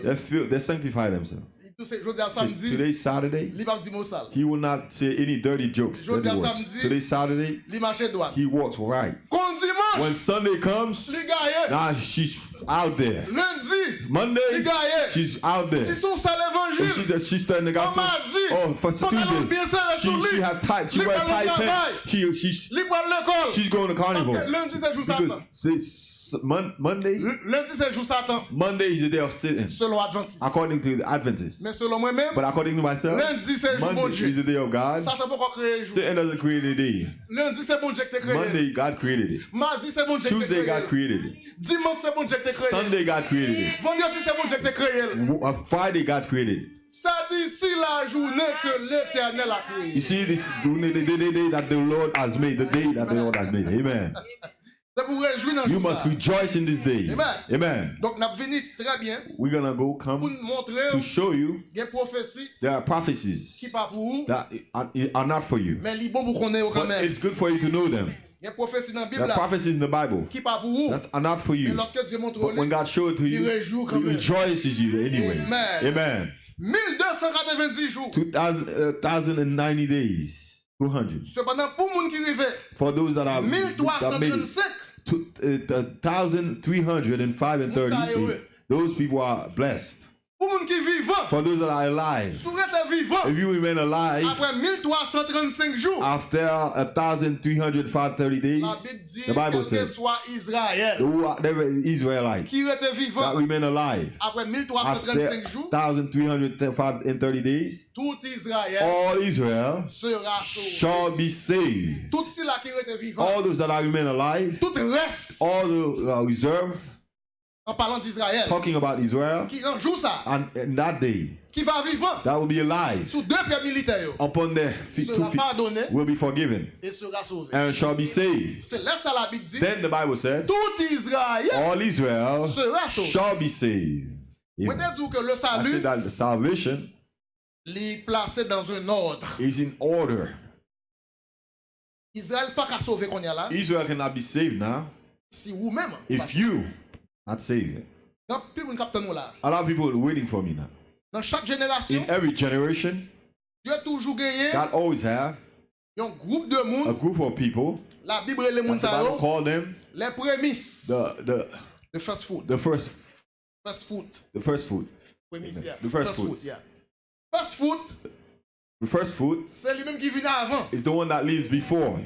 they sanctify themselves. Tout c'est je dis à samedi. Today's Saturday, Il va dire mot sale. he will not say any dirty jokes. Je dis dirty à words. samedi. Today's Saturday, Il marche droit. he walks right. Quand dimanche, When Sunday comes, il gagne. now she's out there. Lundi, Monday, il gagne. she's out there. Si son sale évangile. She's studying the gospel. mardi, Oh, for son allant bien Tuesday, serré sur she lui. has tight. She Li wears va le tight travail. pants. She's Il va à l'école. going to Parce carnival. que lundi c'est jour Because Satan. Monday. Lundi, c'est le jour Satan, Monday is the day of Satan, selon Adventiste. according to the Adventists. Mais selon moi-même, But according to myself, lundi, c'est le jour bon Monday is Dieu. the day of God. Satan peut pas créer le jour. Satan doesn't create a day. Lundi, c'est bon Dieu qui t'a créé. Monday, God created it. Mardi, c'est bon Dieu qui t'a Tuesday, God créé. created it. Dimanche, c'est bon Dieu qui t'a créé. Sunday, God created it. Vendredi, c'est bon Dieu qui t'a créé. Friday, God created it. Ça dit si la journée que l'Éternel a You créée. see, this the day that the Lord has made, the day that the Lord has made. Amen. C'est pour réjouir dans le You jour must ça. rejoice in this day. Amen. Amen. Donc, nous avons venu très bien We're gonna go pour come nous montrer to show you des prophéties there are prophecies qui pas pour vous, that are not for you, mais ils bon pour qu'on ait quand but même. it's good for you to know them. Il y a des prophéties dans la There Bible are là, prophecies in the Bible qui pas pour vous, that are not for mais you, lorsque Dieu montre but when lui, God showed it to you, il réjouit quand He même. rejoices you anyway. Amen. Amen. 1290 jours. 1,090 days, 200. Cependant, pour les gens qui arrivent, For those that are that made it, 1335, 1,305 and 30 days, those people are blessed. pour les gens qui vivent, For those that are alive, si vous êtes vivant, if you remain alive après 1335 jours, after 1,330 days, la Bible dit the Bible quel que says, soit Israël the Israelites qui était that vivant remain alive après after 1335 jours, 1,330 days, tout Israël all Israel sera sauvé. shall be saved. Tout ceux là qui était vivant, All those that are remain alive, tout reste all the reserve, en parlant d'Israël, talking about Israel, qui en joue ça, and in that day, qui va vivant that will be alive sous deux pieds militaires, upon their feet, 2 sera feet, pardonné will be forgiven et sera sauvé. and shall be saved. C'est là ça la Bible dit, Then the Bible said, tout Israël all Israel sera sauvé. shall be saved. Vous Amen. dire que le I said salut that the salvation est placé dans un ordre. is in order. Israël pas qu'à sauver qu'on y a là, Israel cannot be saved now si vous-même. if you not saved. Dans plus de capteur nous là. A lot of people are waiting for me now. Dans chaque génération, In every generation, Dieu a toujours gagné God always have un groupe de a monde. group of people. La Bible et les The monde ça Bible yo, call them les prémices de first food. the first First food. food. Prémices, yeah. The first food. yeah. First food, The first food c'est lui-même qui vient avant. is the one that lives before.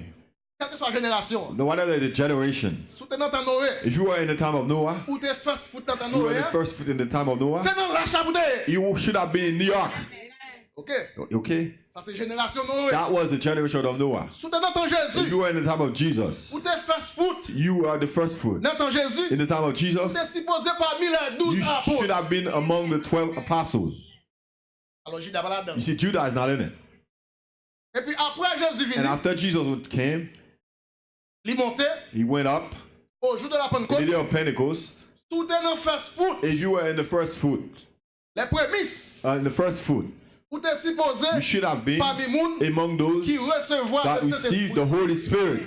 Quelle que soit la génération. No matter the generation. Si tu es dans ta Noé, If you were in the time of Noah, ou tu es first food dans ta you were Noé, the first food in the time of Noah, c'est dans l'achat pour te. you should have been in New York. Ok? Okay? Ça c'est génération Noé. That was the generation of Noah. Si tu es dans ton If Jésus, you were in the time of Jesus, ou tu es first food you are the first food. dans ton Jésus, In the time of tu Jesus, es supposé parmi les 12 you should apôtres. have been among the 12 apostles. Alors Judas va là-dedans. You see, Judah is not in it. Et puis après Jésus And venu, after Jesus came, il montait he went up au jour de la in the Pentecôte. day of Pentecost. Tout est dans first food. If you were in the first food, Les prémices. in the first food, Ou tu es supposé you should have been parmi monde among those qui recevoir that le received Saint-Esprit. the Holy Spirit.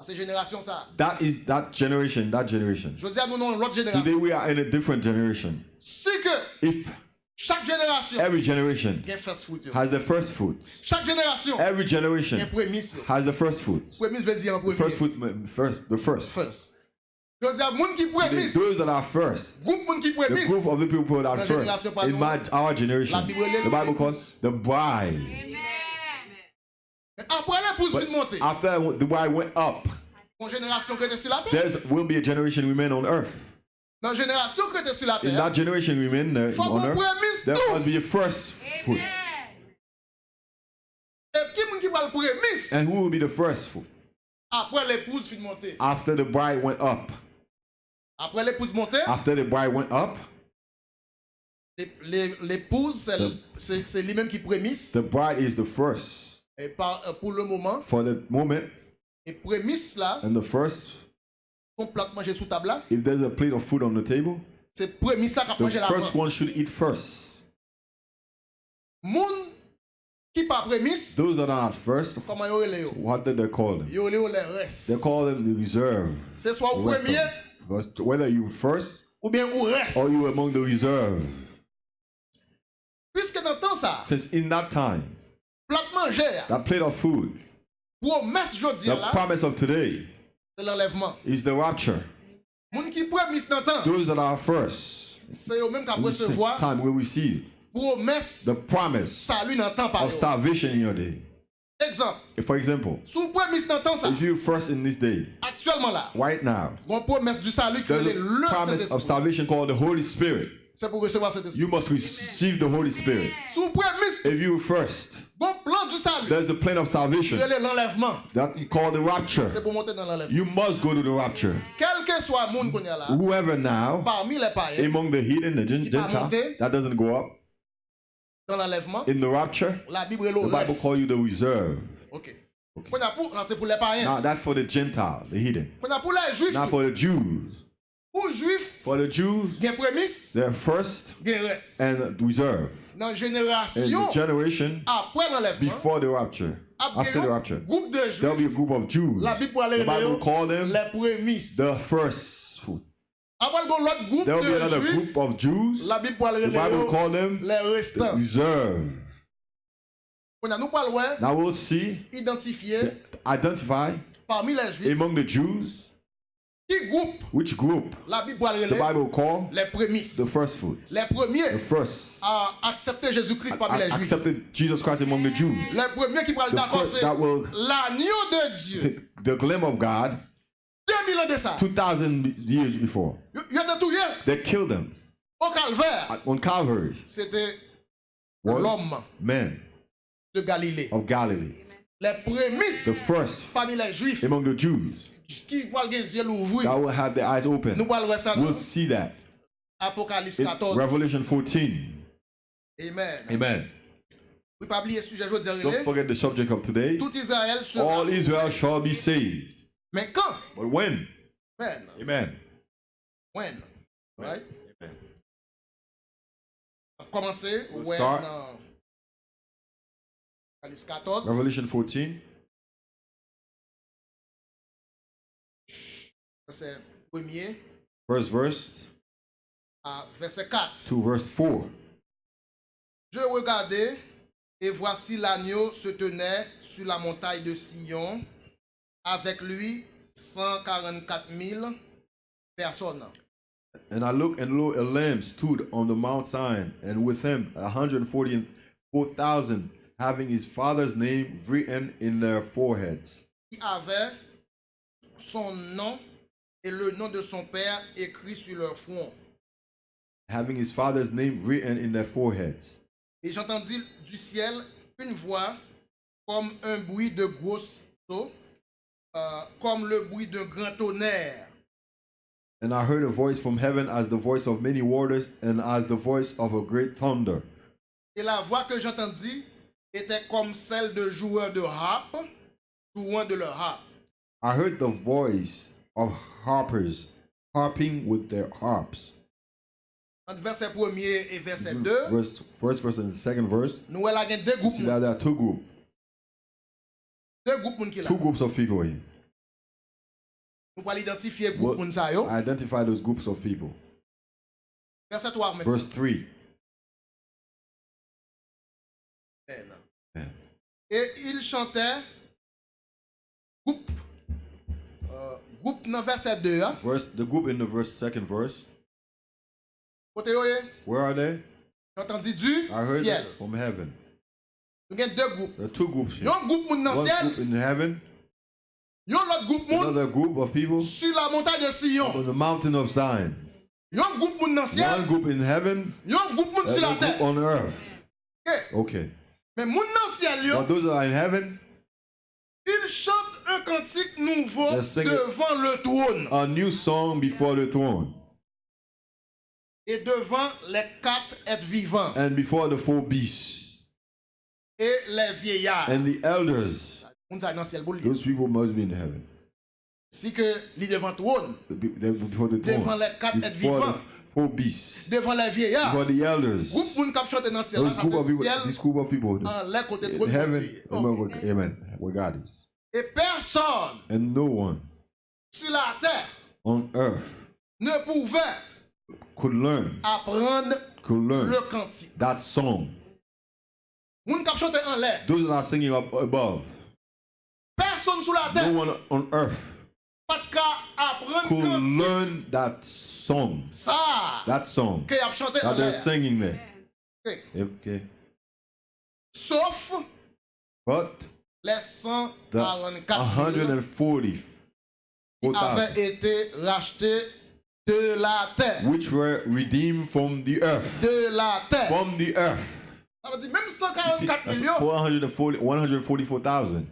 C'est génération ça. That is that generation, that generation. Je dis à nous non l'autre génération. Today we are in a different generation. Si que If chaque génération every generation a first food. Yo. has the first food, Chaque génération every a generation prémisse. Yo. has the first food. Prémisse veut dire en premier. First food, the first. First. Je dis à monde qui prémisse. Those that are first, Groupe monde qui the prémisse. group of the people that are La first génération par in nous. our generation, La Bible est the Bible calls the bride. Mais après l'épouse But vient monter. after the bride went up, Une génération qui était sur la terre. there will be a generation remain on earth. Dans la génération qui était sur la In terre. that generation remain Faut on qu'on earth, prémisse there tout. must be a first food. Et qui monde qui va le prémisse? And who will be the first food? Après l'épouse vient monter. After the bride went up. Après l'épouse monter. After the bride went up, L'épouse, c'est lui-même qui prémisse. the bride is the first Et pour le moment, for the moment. et prémisse là, And the first, son plat manger sous table là, if there's a plate of food on the table, c'est prémisse là qu'a the mangé la first fin. one should eat first. Moun qui pas prémisse, Those that are not first, comment yo le yo? what did they call them? Yo le yo les restes. They call them the reserve. C'est soit au The rest of premier them. Because whether you first ou bien au reste. or you among the reserve. Puisque dans le temps ça, Since in that time, plat manger, that plate of food, promesse jodi the là, promise of today c'est l'enlèvement. is the rapture. Moun qui prémisse dans le temps, Those that are first c'est eux même qui in this recevoir time will receive promesse the promise salut dans le temps par of eux. salvation in your day. Exemple, For example, sous le premier temps ça, if you first in this day, actuellement là, right now, on promesse du salut qui there's est a le promise of Saint-Esprit. salvation called the Holy Spirit. C'est pour recevoir cet esprit. You must receive the Holy Spirit. Sous le premier If you first, bon plan du salut, there's a plan of salvation qui est l'enlèvement. that you call the rapture. C'est pour monter dans l'enlèvement. You must go to the rapture. Quel que soit le monde qu'on y a là, Whoever now, parmi les païens, among the heathen, the Gentile, that doesn't go up, dans l'enlèvement, in the rapture, la Bible est the Bible reste. calls you the reserve. Ok. Qu'on a pour, c'est pour les païens. Now that's for the Gentile, the heathen. Qu'on a pour les juifs. Now for the Jews. Pour les juifs, For the Jews, il y a prémisse, they're first il y a reste. and reserve. Dans la And génération the generation après l'enlèvement, before the rapture, after the rapture, groupe de there'll be a juifs, group of Jews. la Bible The Bible call them les prémices. the first fruit. Après l'autre groupe There'll be de another juifs, group of Jews. la Bible The Bible call them les the restants. reserve. On a nous parlé, Now we'll see, identifier identify parmi les juifs, among the Jews qui groupe which group la Bible the Bible call les prémices. the first fruit. Les The premiers first à accepter Jésus-Christ parmi les juifs. accepted Jesus Christ among the Jews. Les premiers qui parlent The d'accord, first c'est that will l'agneau de Dieu. the glim of God 2000 ans de ça. 2,000 years before. Il y a tout hier They killed him au calvaire. on Calvary. C'était Was l'homme men de Galilée. of Galilee. Les prémices The first parmi les juifs among the Jews qui voient les yeux ouverts. that will have their eyes Nous open. parlons ça We'll dans see that Apocalypse in 14. Revelation 14. Amen. Amen. Oui, pas oublier le sujet, je veux Don't dire. forget the subject of today. Tout Israël sera. All Israel shall be saved. Mais quand? But when? When? Amen. When? Right? Amen. Commencer. We'll When? start. Apocalypse 14. Revelation 14, Verset 1er first verse à verset 4. to verse 4. Je regardai, et voici l'agneau se tenait sur la montagne de Sion, avec lui 144 000 personnes. And I looked, and lo, a lamb stood on the Mount Zion, and with him 144,000, having his father's name written in their foreheads. Qui avait son nom et le nom de son père écrit sur leur front. Having his father's name written in their foreheads. Et j'entendis du ciel une voix comme un bruit de gros eaux, comme le bruit d'un grand tonnerre. And I heard a voice from heaven as the voice of many waters, and as the voice of a great thunder. Et la voix que j'entendis était comme celle de joueurs de harpe, jouant de leur harpe. I heard the voice of harpers harping with their harps. Entre verset 1er et verset 2, First verse and the second verse. nous avons deux groupes. See that there are two groups. Deux groupes moun qui là. Two groups of people here. Nous allons identifier groupe Well, moun sa yo. identify those groups of people. Verset 3 maintenant. Verse 3. Amen. Et il chantait groupe dans verset 2 hein. The group in the second verse. Côté yo ye, Where are they? j'ai entendu du I heard ciel. them from heaven. Nous avons deux groupes. There are two groups here. Yon groupe moun dans One ciel, group in heaven, yon l'autre groupe moun another group of people sur la montagne de Sion. on the mountain of Zion. Yon groupe moun dans ciel, One group in heaven, yon groupe moun sur la another group terre. on earth. Ok. Okay. Mais moun dans ciel yo, Now those that are in heaven, il chante un cantique nouveau They're singing- devant le trône a new song before the throne et devant les quatre êtres vivants and before the four beasts et les vieillards. and the elders. Moun sa dans ciel boule. Those people must be in heaven. Si que li devant trône, Before the devant throne, les quatre êtres before vivants, the four beasts, devant les vieillards. before the elders. Groupe moun kap chante dans ciel, Those group of c'est people, ciel this group of people en l'air côté in trône. heaven, Dieu. amen, where God is. Et personne And no one sur la terre on earth ne pouvait could learn apprendre le cantique. that song. Moun kap chante en l'air. Those that are singing up above, Personne sur la no terre one on earth pas qu'à apprendre could cantique. learn that song. Ça, That song que y a chanté en that they're l'air. singing there. Ok. Okay. Sauf But les the 144 millions 140,000 qui avaient été rachetés de la terre. which were redeemed from the earth. De la terre. From the earth. Ça veut dire même 144 That's millions, 144,000.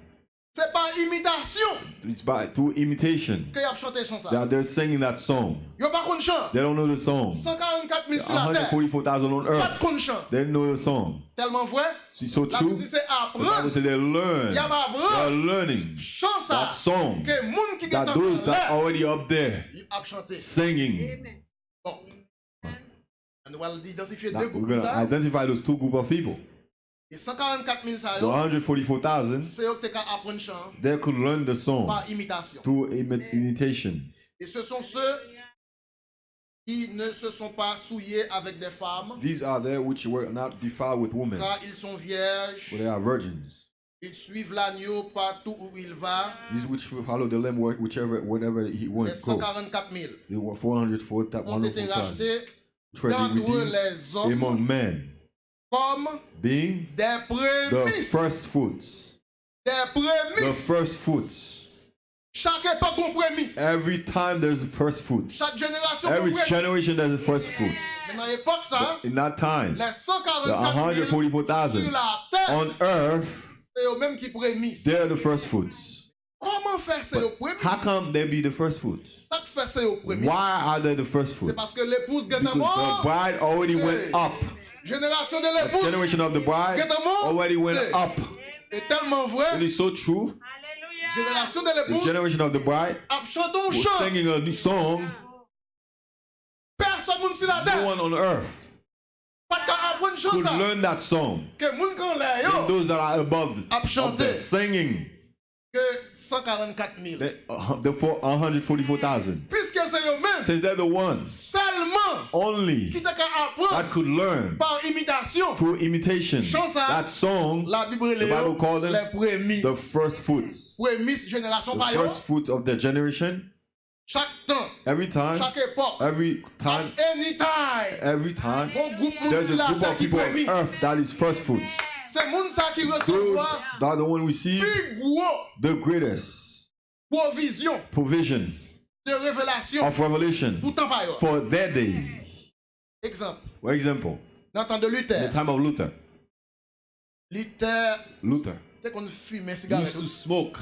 c'est par imitation It's by through imitation qu'ils ont chanté chanson ça. that they're singing that song. Ils n'ont pas connu chant. They don't know the song. 144 000 sur la terre. 144,000 on Pas de earth. connu chant. They don't know the song. Tellement vrai. It's so La true. Bible dit c'est The Bible apprendre. says they learn. Il y a pas They're apprendre. learning Chant that ça. song. Que moun qui est That those en that l'air, already up there ils ont chanté. singing. Bon. On va identifier Now, deux we're groupes gonna là. identify those two group of people. Et 144 000 ça The yo, 144,000, c'est eux qui ont appris chant they could learn the song par imitation. through imitation. Et ce sont ceux qui ne se sont pas souillés avec des femmes, These are they which were not defiled with women, car ils sont vierges. for they are virgins. Ils suivent l'agneau partout où il va. These which follow the Lamb whenever he Les went go. 144 000 They were 404,000 ont été rachetés which were d'entre redeemed les hommes among men, comme being des the prémices. first fruits. Des The prémices. first fruits. Chaque époque a une prémisse. Every time there's a first fruit. Chaque génération a Every une prémisse. generation there's a first fruit. Mais dans l'époque, ça, In that time, les the 144 000 144,000 sur la terre, on earth, c'est eux-mêmes qui prémissent. they're the first fruits. Comment faire c'est aux prémices? How come they be the first fruits? Ça que fait c'est aux prémices. Why are they the first C'est fruits? parce que l'épouse est Because the mort. bride already went up. Génération de The l'épouse generation of the bride already went up. est tellement It vrai. is so true. Génération de The l'épouse generation of the bride a chanté un was chant. singing a new song. Personne moun sur la No terre. one on earth Pas qu'à apprendre chant could ça. learn that song. Que moun kan lè And yo. those that are above Ap up chanté. there singing Que 144 000. the 144,000. Puisque c'est eux-mêmes Says they're the ones seulement only qui t'a qu'à that apprendre could learn par imitation. through imitation Chant ça. that song, La Bible the Bible called them les prémices. the first fruits. Prémices génération The par yo. first fruits of their generation. Chaque temps, Every time, chaque époque, every time, anytime. every time, Bon groupe moun there's sur a la group terre of qui people on prémisse. earth that is first fruits. C'est moun ça qui Those recevoir that are the one we see plus gros the greatest provision provision de révélation of revelation tout temps par yo. for their day. Exemple, For example, dans le temps de in the Luther, time of Luther, Luther, dès qu'on fume cigarette. used to smoke.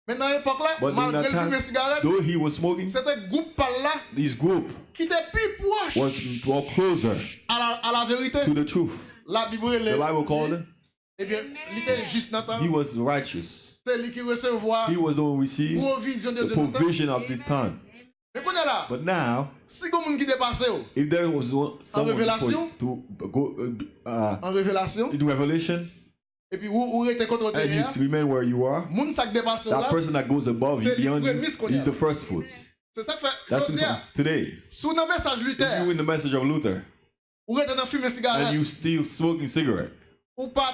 Mais dans l'époque là, But during malgré that le fumer time, cigarette, though he was smoking, c'était un groupe par là his group qui était plus proche was more closer à la vérité. to the truth. La Bible, The Bible called him. eh bien, il était juste dans le temps. He was righteous. C'est lui qui recevoir He was the one we see provision de the Dieu dans le temps. provision of this time. Mais qu'on est là, But now, si vous avez qui dépasse if there was someone Révélation? to go en révélation, in Revelation, et puis vous êtes contre and you terre, remain where you are, moun ça qui dépasse là, that person that goes above you, C'est beyond you, prémisse qu'on is a. the first fruit. c'est ça que fait. That's Je veux dire, today. sous le message If Luther, you in the message of Luther vous êtes dans fumer and cigarette, you still smoking cigarette, ou pas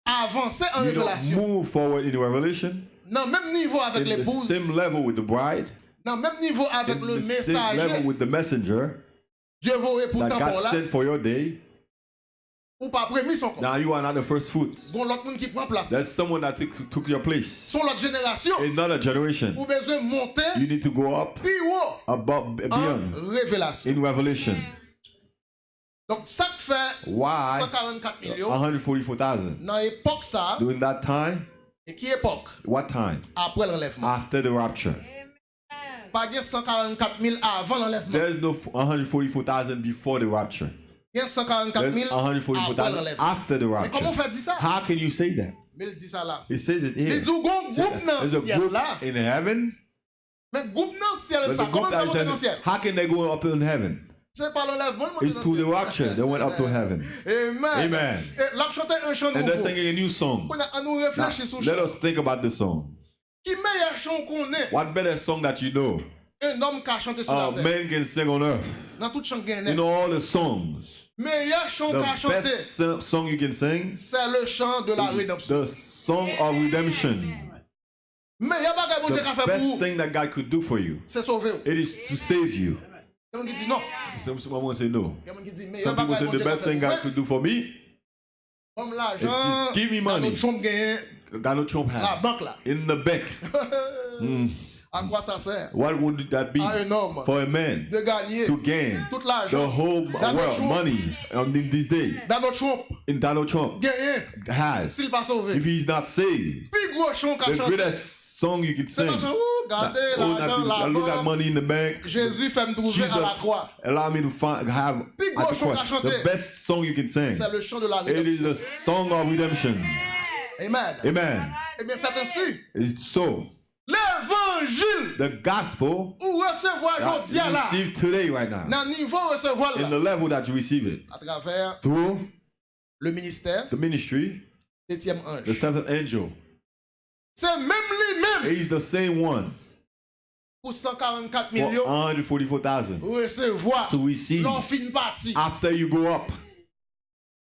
avancer en you don't révélation. move forward in Revelation Non, même niveau avec in the l'épouse, same level with the bride, non, même niveau avec in le the same level messager, with the messenger Dieu vous est pour that temps God pour là, sent for your day. ou pas prémis son corps. Now you are not the first fruit. Bon, l'autre monde qui prend place. There's someone that took your place. Son l'autre génération, Another generation. ou besoin de monter You need to go up plus haut above, en beyond révélation. in Revelation. Donc, ça que fait Why 144 millions 144,000? dans l'époque ça, During that time, et qui époque? what time? Après l'enlèvement. After the rapture. Pas de 144 000 avant l'enlèvement. There's no 144,000 before the rapture. Il y a 144 There's 000 après 144,000 l'enlèvement. after the Mais comment on rapture. fait dire ça? How can you say that? Mais il dit ça là. It says it Il here. dit au groupe dans le There's a ciel group là. in heaven. Mais groupe dans le ciel There's ça, a comment group ça that monte dans le is ciel? how can they go up in heaven? C'est pas l'enlèvement, il monte It's dans through le the ciel. rapture. They went up to heaven. Amen. Amen. Et là, chanter un chant And they're nouveau. singing a new song. On nous Now, réfléchir sur let chant. us think about the song. Qui meilleur chant qu'on ait? What better song that you know? Un homme qui a chanté sur la A terre. man can sing on earth. Dans tout chant qu'il y You know all the songs. meilleur chant The qu'il a chanté, best song you can sing c'est le chant de la rédemption. the song of redemption. Meilleur bagage que Dieu a The fait best pour vous, thing that God could do for you. c'est sauver. It is to save you. Il y a quelqu'un qui dit non. Some will say no. Il y a quelqu'un qui dit meilleur Some people bagage say que the Dieu a best thing fait God pour could vous. do for me Comme is l'argent, just give me dans money. notre chambre gagne, Donald Trump La had banque là. in the bank. À quoi ça sert? What would that be À un homme for a man de gagner to gain tout the l'argent. whole Donald world Trump. money in this day? Donald Trump In Donald Trump gagné has, s'il pas sauvé. if he's not saved, Plus gros chant qu'à the chanter. greatest song you can C'est sing. pas chant, regardez Oh, l'argent that, look at là-bas. money in the bank. Jésus fait me trouver à la Jesus, croix. allow me to have Big at the go chant cross, à chanter. the best song you can sing. C'est le chant de la It is rédemption. the song of redemption. Amen. Amen. Eh bien, c'est ainsi. It's so. L'évangile The gospel ou recevoir that aujourd'hui you là, receive today, right now, dans le niveau recevoir in là, the level that you receive it, à travers through le ministère, the ministry, 7e the ange. seventh angel. C'est même lui-même He's the same one pour 144 for millions 144,000 recevoir to receive leur fin partie. after you go up.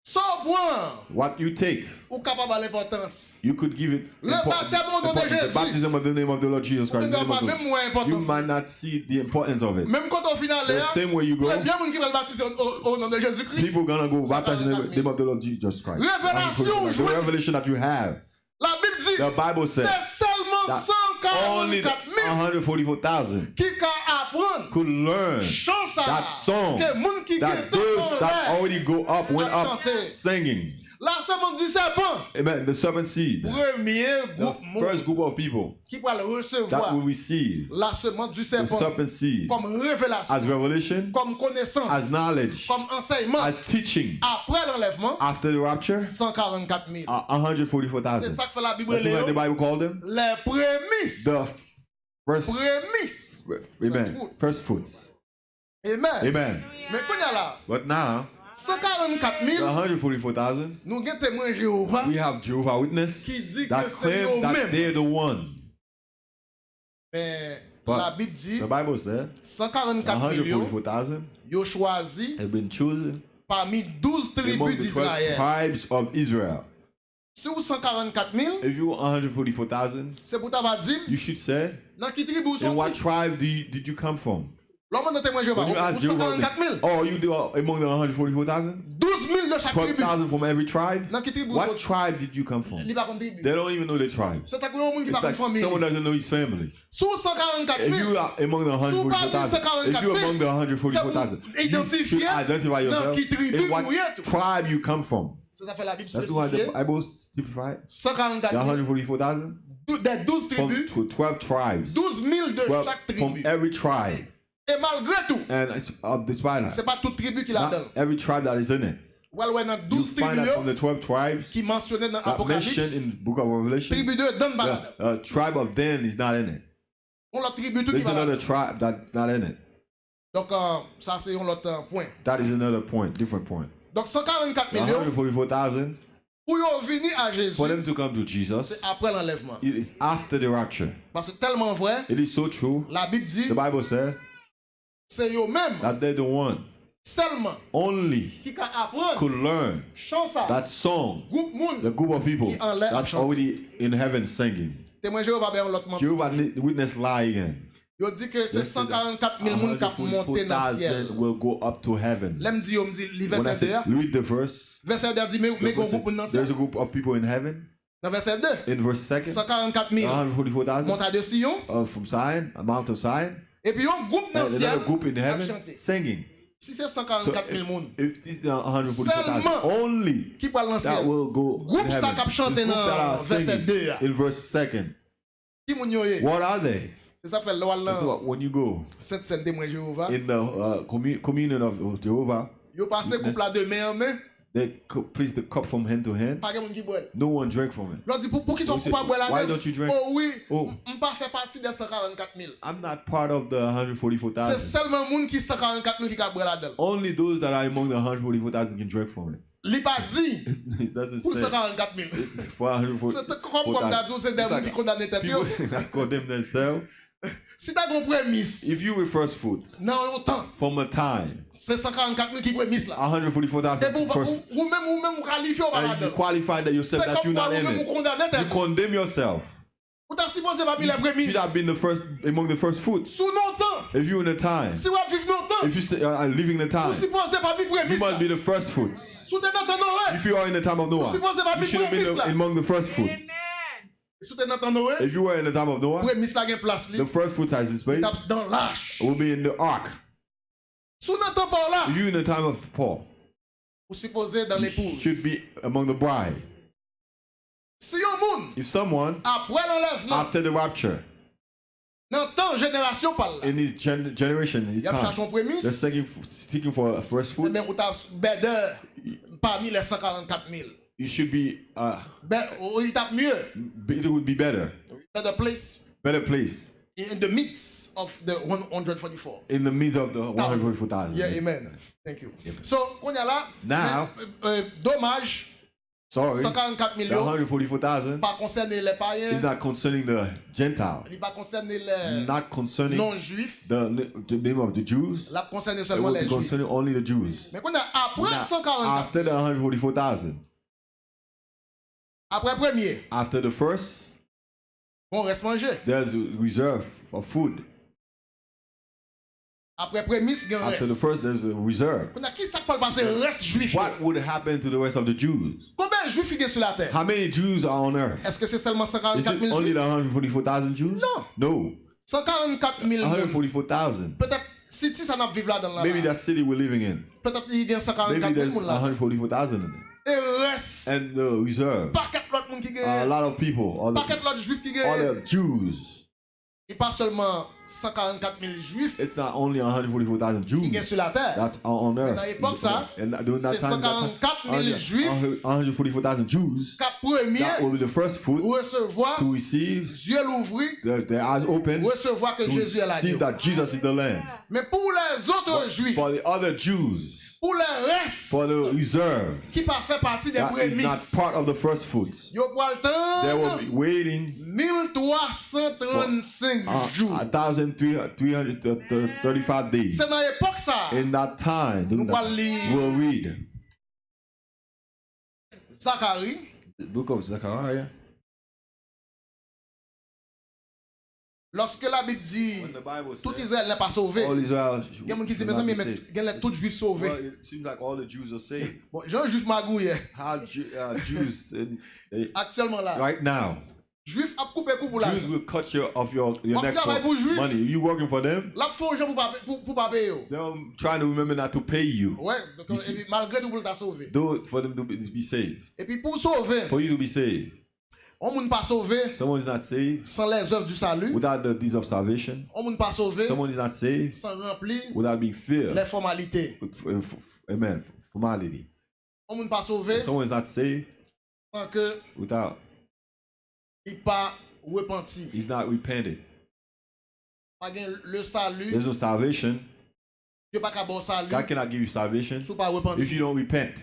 Sans point, What you take, ou capable à l'importance. you could give it Le baptême au nom de importance. The Jésus. baptism of the name of the Lord Jesus Ou Christ. ne the name pas of même God. moins You importance. might not see the importance of it. Même quand on finale, The same way you il y a go, bien monde qui va le baptiser au nom de Jésus-Christ. people gonna go baptize in the 144 name of the Lord Jesus Christ. Révélation, The revelation that you have. La Bible dit, The Bible says c'est seulement that only 144 000 144,000 qui peuvent apprendre could learn chant ça, that song, que moun qui that est those that dans already go up, went à up chanter. singing. La semaine du serpent, Amen. The serpent seed, premier the groupe first group of people qui va le that recevoir will receive la semence du the serpent serpent seed comme révélation, as revelation, comme connaissance, as knowledge, comme enseignement. as teaching Après l'enlèvement, after the rapture, 144 000. 144,000. C'est ça que fait la Bible. That's what the Léo. Bible called them. Les prémices. The first, Prémices. amen, first fruits. Amen. Amen. Mais quand il y a là, But now, 144 the 000, 144,000, nous avons témoin Jéhovah. we have Jehovah Witness Qui dit that que c'est claim that eux-mêmes. they're the one. Mais But la Bible dit, The Bible said 144 millions, 144,000 ils ont choisi have been chosen parmi 12 among tribus the 12 d'Israël. tribes of Israel. Sur 144 000, If you 144,000, c'est pour t'avoir dit, you should say, dans qui tribu in sont what ils? tribe did you come from? L'homme de témoin Jéhovah, When you ask ou Jehovah, 144 000, oh, you do among the 144,000? 12 000 de chaque tribu. 12,000 from every tribe? Dans qui tribu What sont tribe did you come from? ils? Ils pas comme tribu. They don't even know their tribe. C'est un monde qui It's pas like comme famille. someone doesn't know his family. Sur 144 If 000, you are among the 144,000, if you're among the 144,000, you should identify yourself in what tribe you come from. c'est ça fait la Bible That's why the spécifiée. Bible typified 144 the 000 144,000 des 12 from tribus, 12 tribes, 12 000 de 12 chaque from tribu. every tribe. Et malgré tout, And despite c'est that, pas toute tribu qui l'a not dedans. every tribe that is in it. Well, ouais, dans You 12 find that from tribus the 12 tribes qui mentionnaient dans that mentioned Apocalypse, in the book of Revelation. tribu 2 donne pas The là-dedans. tribe of Dan is not in it. On l'a tribu tout qui There's va another là-dedans. tribe that's not in it. Donc, ça c'est un autre point. That is another point, different point. Donc, 144 The millions, 144,000, pour y venir à Jésus, for them to come to Jesus, c'est après l'enlèvement. it is after the rapture. Parce que c'est tellement vrai, It is so true. la Bible dit, The Bible says c'est eux-mêmes that they're the one seulement only qui peuvent apprendre could learn chant ça. that song, Groupe the monde, group of people Qui en l'air that's chanter. already in heaven singing. témoin Jéhovah ben l'autre menti. Jehovah Witness lie again. Yo dit que c'est Let's say that 144 000 moun qui monté dans le ciel. 144,000 will go up to heaven. L'aime dit, on me dit, le When I verset 2. say, read the verse. Verset 2 dit, mais gros groupe dans le There's a ciel. group of people in heaven. Dans verset 2, In verse 2, 144 000 144,000 montent de Sion. from Zion, a Mount of Zion. Et puis un groupe dans le ciel Another group in a heaven chanté. singing. Si c'est So 144 000 moun if this is 144,000, Seulement only qui parle dans le that ciel, will go in groupe ça heaven. qui a chanté This group that dans are verset singing 2. in verse 2. Qui moun yo ye? What are they? C'est ça fait loi That's là. what, when you go Cette scène témoin Jéhovah. in the communion of Jehovah, Yo passé couple là de main en main. they place the cup from hand to hand. Pas de moun qui boit. No one drank from it. L'on dit pour qui sont So you say, coupables boire là? why don't you drink? Oh oui, Oh. on pas fait partie des 144 000. I'm not part of the C'est 144,000. seulement moun qui 144 000 qui a boire là-dedans. Only those that are among the 144,000 can drink from it. Li pas dit It doesn't pour say 144 000. it's for 144,000. C'est comme t'as dit, c'est des It's gens qui like condamnent tête yo. people that condemn themselves. Si t'as une prémisse, If you were first fruits non autant, from a time, c'est 144 000 qui prémisse là. 144,000 Et pour first, ou même vous qualifiez au and you là-dedans. qualify that yourself C'est that comme you're quoi not vous in même vous it. condamnez You tête. condemn yourself. Vous t'as supposé pas mis les You prémices. should have been the first among the first fruits. Sous longtemps. If you're in a time, Si vous vivez longtemps, if you say, are living in a vous time, supposez pas mis you prémices. must be là. the first fruits. Sous des notes en oreille. If you are in the time of Noah, supposez pas you be should have been premise là. among the first fruits. Si tu es dans ton Noé, If you were in the time of Noah, prémisse la gen place li, the first fruit has its place tape dans l'arche. will be in the ark. Si vous n'entendez pas là, If you in the time of Paul, vous supposez dans you l'épouse. should be among the bride. Si yon moun, If someone, après l'enlèvement, after the rapture, dans tant génération par là, in his generation, his il y a cherché time, un prémisse, they're seeking for a first eh fruit, bien, vous avez bedeur parmi les 144 000. you should be, Il tape mieux. it would be better Place place in the midst of the 144. in the midst of the 144,000. Yeah, amen. Thank you. Amen. So, qu'on y a là, Now, dommage, Sorry, 144 the millions, 144,000 pas concerner les is païens, not concerning the Gentile, il pas concerner les not concerning non-juifs, the name of the Jews. là concerner It seulement will les be juifs. concerning only the Jews. Mais qu'on a après Now, 144, after the 144,000, après premier, after the first, on reste manger. there's a reserve of food. Après prémisse, il y a un After the reste. first, there's a reserve. On a qui ça peut passer reste juif? What would happen to the rest of the Jews? Combien de juifs il y a sur la terre? How many Jews are on earth? Est-ce que c'est seulement Is 144 it 000 only the juifs? 144,000 Jews? No. No. 144 000. 144,000. Peut-être, si ça n'a vivre là dans la Maybe that city we're living in. peut-être il y a Maybe 144 there's 000 là. 144,000 in it. Et reste. And the reserve. Paquet l'autre monde qui A gagne. lot of people, Paquet l'autre juif qui all gagne. the Jews. Et pas seulement 144 000 juifs It's not only 144,000 qui gagnent Jews sur la terre. that are on earth. dans l'époque, ça, And during that c'est time, 144 000 juifs 144,000 Jews qui premier that will be the first fruit recevoir, to receive yeux l'ouvrir, their eyes open recevoir que to Jésus est receive l'agneau. that Jesus is the Lamb. Mais pour les autres juifs, For the other Jews, pour les restes for the reserve, qui pas fait partie des that is not prémices, part of the first fruits. yo pour le They will temps be waiting 1335 jours. 1,335 days. C'est dans l'époque ça. In that time, Nous allons lire we'll read Zacharie, the book of Zechariah. lorsque la Bible dit When the Bible tout says Israël n'est pas sauvé. all Israel Il y a des gens qui disent, should mes not amis, be mais saved. il y a tous les juifs sauvés. Well, it seems like all the Jews are saved. Bon, j'ai un juif magouille How Jews actuellement là. right now, Juif a coupé coup pour la. Jews will cut you off your Bon, neck travail pour for juif. money. You working for them? La font gens pour pas payer. They'll try to remember not to pay you. Ouais, donc, You et see. puis, malgré tout pour t'a sauvé. Do it for them to be saved. Et puis pour sauver, For you to be saved. on ne peut pas sauver Someone is not saved sans les œuvres du salut. without the deeds of salvation. On ne peut pas sauver Someone is not saved sans remplir without being filled les formalités. with amen, formality. On ne peut pas sauver Someone is not saved sans que without il pas repenti. he's not repented. Pas gain le salut, There's no salvation. Dieu pas qu'à bon salut, God cannot give you salvation sous pas if repenti. you don't repent.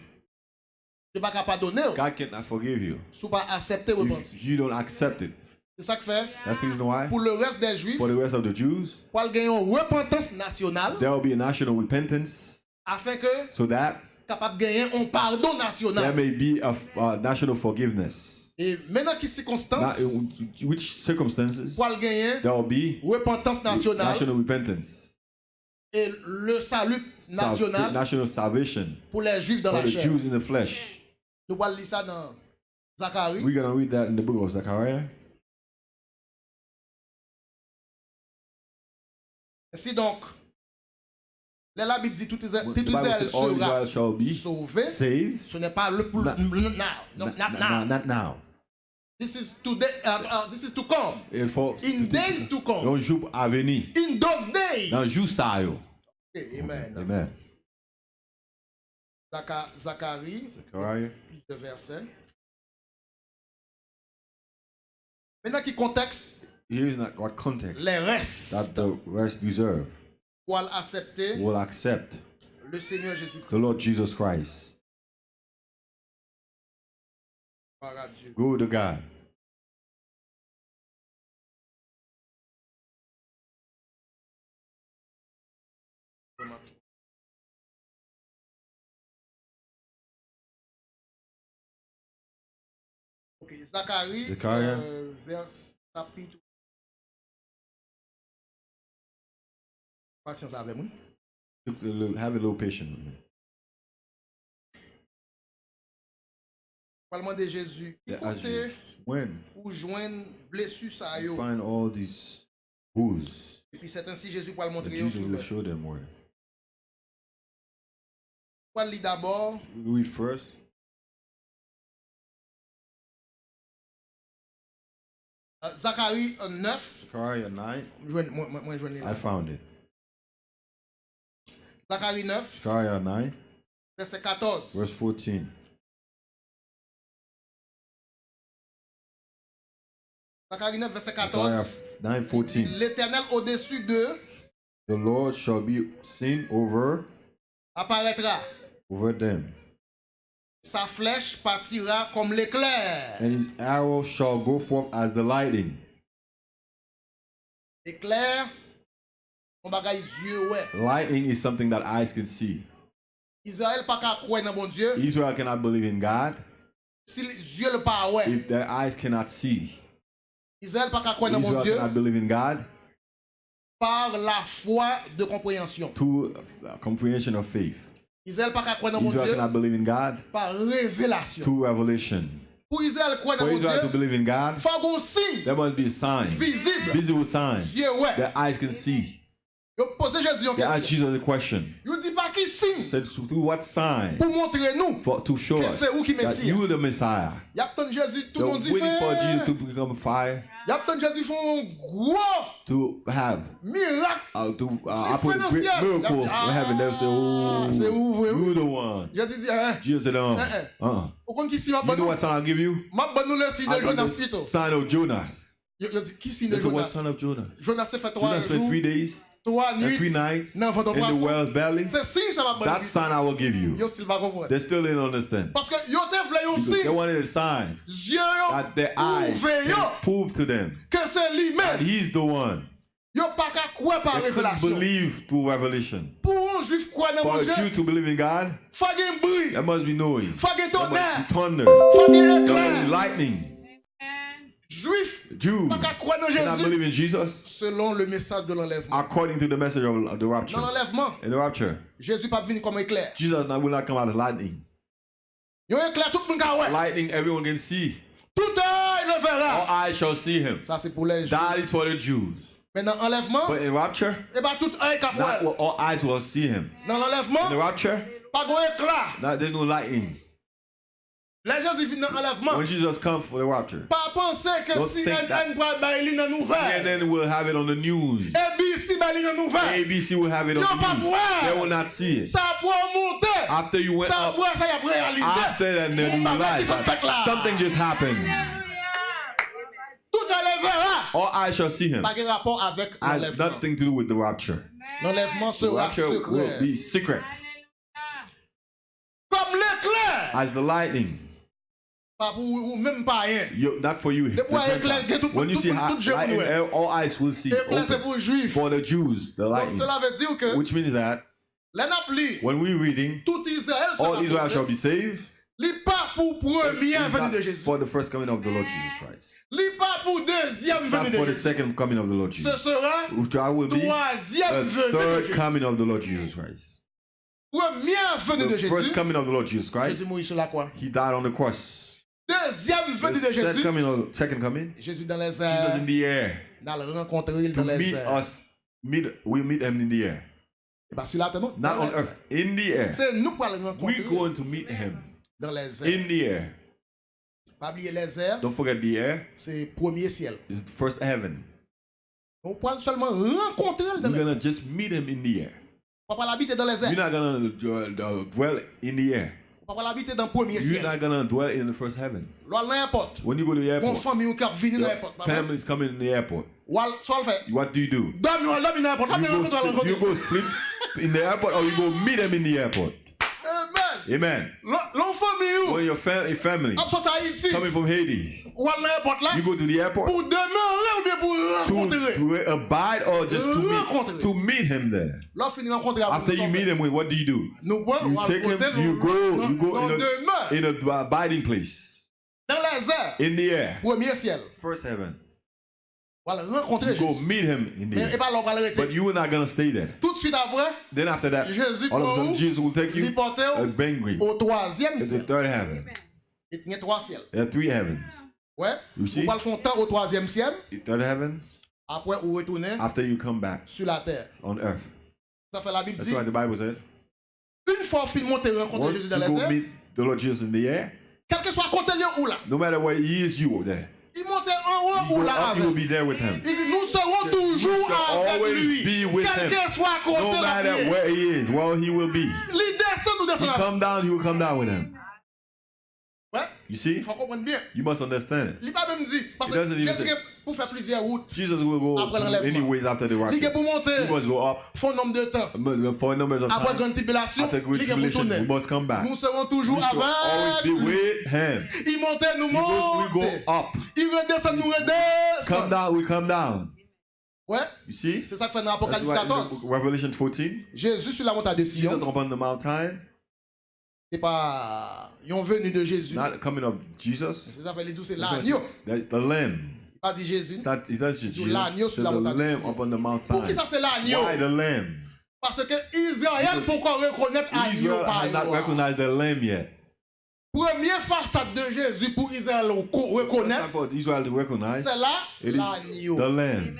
Dieu pas qu'à pardonner, God cannot forgive you sous pas accepter repenti. if you don't accept it. C'est ça que fait. That's the reason why Pour le reste des juifs, for the rest of the Jews pour gagner une repentance nationale, there will be a national repentance afin que so that capable de gagner un pardon there national. may be a national forgiveness. Et maintenant qui Now, circonstance, in which circumstances pour gagner there will be repentance nationale national repentance, et le salut national national salvation pour les juifs dans for la the chair. Jews in the flesh. Nous allons lire ça dans Zacharie. We're gonna read that in the book of Zechariah. Ainsi donc, la Bible dit tout The Israël Bible says all sera Israel shall be sauvé. saved. Ce n'est pas le pour Not- not now. Not now. This is today. This is to come. Et for In days to come. dans le jour à venir, In those days. dans le jour ça yo. Okay, amen. Amen. Zacharie, Zechariah. plus de versets. Maintenant qui contexte Here's not what context les that restes the rest deserve pour accepter will accept le Seigneur Jésus-Christ. the Lord Jesus Christ. Gloire à Dieu. Glory to God. Ok, Zacharie, Zacharia. vers chapitre. Patience avec moi. Have a little patience with me. Parlement de Jésus. Yeah, Écoutez When ou joindre blessure ça you yo. find all these wounds, Et puis c'est ainsi Jésus pour le that montrer Jesus yo. will show them where. On lit d'abord We read first. Zacharie 9. Zechariah 9. Moi joindre I là. found it. Zacharie 9 Zechariah 9, verset 14. verse 14. Zacharie 9 verset Zechariah 14. 9, 14. L'Éternel au-dessus d'eux The Lord shall be seen over apparaîtra. them, Sa flèche partira comme l'éclair. and his arrow shall go forth as the lightning. Éclair, on bagaille yeux ouais. Lightning is something that eyes can see. Israël pas qu'à croire dans bon Dieu. Israel cannot believe in God Si les yeux le pas ouais. if their eyes cannot see. Israël pas qu'à croire dans bon Israel Dieu cannot believe in God par la foi de compréhension. to comprehension of faith. Israël pas qu'à croire dans bon Israel Dieu cannot believe in God par révélation. to revelation. Pour Israël croire dans For bon Israel to Dieu, believe in God, faut un signe there must be a sign, visible. visible sign Yeux ouais. that eyes can see. Yo pose Jésus une They ask question. Jesus a question. Yo dit pas qui signe Said, "So through what sign? pour montrer nous To show que us c'est où qui that Messie. you are the Messiah." Y a tant de Jésus, tout They're le monde dit waiting for Jesus to frère. become fire, Y a tant de Jésus font un gros to have, miracle. to C'est operate great financier. miracles Ah, in heaven. They'll say, "Oh, c'est où, you're the one." Je dis, hein, Jesus said, au compte qui signe ma You know bonne what sign I'll give you? ma bonne nous le signe de I'll give Jonas the plutôt. sign of Jonas. Je dis, qui signe de That's what Jonas? sign of Jonas. Jonas s'est fait 3 Jonas spent jours, 3 days 3 and 3 nuits nights dans votre in the poisson. whale's belly. C'est signe ça ma bonne. That sign I will give you. Yo s'il va comprendre. They still didn't understand. Parce que yo te vle yo Because they signe. wanted a sign Yeux yo that their eyes ouvre yo can prove to them que c'est that lui-même. he's the one. Yo pas qu'à croire par They couldn't révélation. believe through revelation. Pour un juif croire dans For mon a Dieu, Jew to believe in God, faut qu'il y ait un bruit, there must be noise. faut qu'il y ait There must tonnerre, be thunder. faut qu'il y ait There must be éclair. lightning. Juif Jews pas qu'à croire dans cannot Jésus believe in Jesus selon le message de l'enlèvement. according to the message of the rapture. Dans l'enlèvement, In the rapture, Jésus pas venir comme éclair. Jesus will not come out as lightning. Yo éclair tout le monde ka ouais. Lightning everyone can see. Tout œil le All verra. eyes shall see him. Ça c'est pour les juifs. That is for the Jews. Mais dans l'enlèvement, But in rapture, et pas tout œil ka not ouais. all eyes will see him. Dans In the l'enlèvement, rapture, pas de éclat. there's no lightning. Les Jésus viennent dans l'enlèvement. When Jesus comes for the rapture, Pas penser que Don't think that- CNN va bailler dans nouvelle. CNN will have it on the news. ABC bailler dans nouvelle. ABC will have it on Yo, pas the news. voir. They will not see it. Ça pour monter. After you went Ça up, pour ça y a réalisé. after that, then you Bah, realize qu'est-ce qu'on fait là? something just happened. Tout œil le verra. All eyes shall see him. Pas de rapport avec Has l'enlèvement. nothing to do with the rapture. L'enlèvement The sera rapture will secret. be secret Comme l'éclair. as the lightning. Pas pour ou même pas rien. Not for you. Depuis éclair, get tout- When you tout- see tout- lightning, tout jeune, ouais. all eyes will see. Éclair c'est Open. pour les juifs. For the Jews, the Donc lightning. cela veut dire que Which means that les naples, when we're reading, tout Israël all sera Israel shall sauvé. be saved. Li pas pour premier It's venue not de Jésus. for the first coming of the Lord Jesus Christ. Li pas pour deuxième It's not venue for de the Jésus. second coming of the Lord Ce Jesus. sera Which I will be troisième the venue de third Jésus. coming of the Lord Jesus Christ. Première venue de The first Jésus. coming of the Lord Jesus Christ, Jésus mourit sur la croix. he died on the cross. Deuxième venue de The Jésus. second coming, Jésus dans les Jesus airs. in the air. Dans le rencontrer To dans les meet airs. us, we meet him in the air. Et pas sur la terre, non. Not on earth, in the air. C'est nous qui allons le We're rencontrer going to meet him dans les airs. in the air. Pas oublier les airs, Don't forget the air c'est premier ciel. is the first heaven. On peut seulement rencontrer dans We're les airs. gonna just meet him in the air. On va pas l'habiter dans les You're airs. not gonna dwell in the air. On va pas l'habiter dans le premier You're ciel. not gonna dwell in the first heaven. Là, n'importe. When you go to the Mon airport, famille qui vient dans your l'airport. family's coming in the airport. Soit le fait. What do you do? Dorme n'importe. You go sleep in the airport or you go meet them in the airport. Amen. Amen. L'on famille When your family où? Après ça, Haïti. coming from Haiti, Ou à l'airport là. you go to the airport Pour demeurer ou bien pour rencontrer. to abide or just Rencontrer. to meet him there. Lorsque finit rencontrer After you meet him, what do you do? nous prenons, You on va take him, côté, you go on demeure in a abiding place dans les airs. in the air, Premier ciel. first heaven. On va rencontrer You go Jésus. meet him in the Mais et air, pas l'on va but l'arrêter. you are not gonna stay there. Tout de suite après, Then after that, Jésus all of a prend sudden Jesus will take you l'hypothèse a Bangui au troisième to the ciel. third heaven. Il y a trois ciels. There are 3 heavens. Ouais. You see? Vous parlez son temps au troisième ciel. Third heaven, Après, vous retournez after you come back sur la terre. on earth. Ça fait la Bible That's dit. why the Bible said, Une fois vous monter rencontrer once Jésus you dans les go airs, meet the Lord Jesus in the air, quel que soit côté où là, no matter where he is, you are there. il monte en haut You ou go là up, you will avec. be there with him. Il dit nous serons toujours shall avec always lui. be with Quel him. que soit côté No là. matter where he is, well, he will be. Il descend, nous He descendons. come down, you will come down with him. Ouais. You Il see? faut comprendre bien. You must understand it. Il n'a pas même dit. Parce It que doesn't even Jésus say- pour faire plusieurs routes. Jesus will go Après through l'enlèvement. anyways after the Il est rapture. pour monter. You must go up Font nombre de temps. for numbers of Après time. grande tribulation, After great il est pour tribulation, tourner. we must come back. Nous serons toujours We shall always avec be lui. with him. Il montait, nous We go monte. up. Il redescend, nous Come redescend. down, we come down. Ouais. You see? C'est ça que fait dans That's l'Apocalypse why in the 14. book Revelation 14, Jésus sur la montagne de Sion. Jesus upon the mountain, C'est pas. Ils ont venu de Jésus. not coming of Jesus. C'est ça, les douze, c'est That's what l'agneau. That's the lamb. Il pas dit Jésus. It's not Jesus. Du l'agneau It's sur the la montagne de lamb Sion. upon the Mount Pour qui Sinai. ça, c'est l'agneau? Why the lamb? Parce que Israël, pourquoi reconnaître agneau Israel par has not loi? recognized the lamb yet. Première façade de Jésus pour Israël It's time reconnaître, for Israel to recognize c'est là it is l'agneau. the lamb.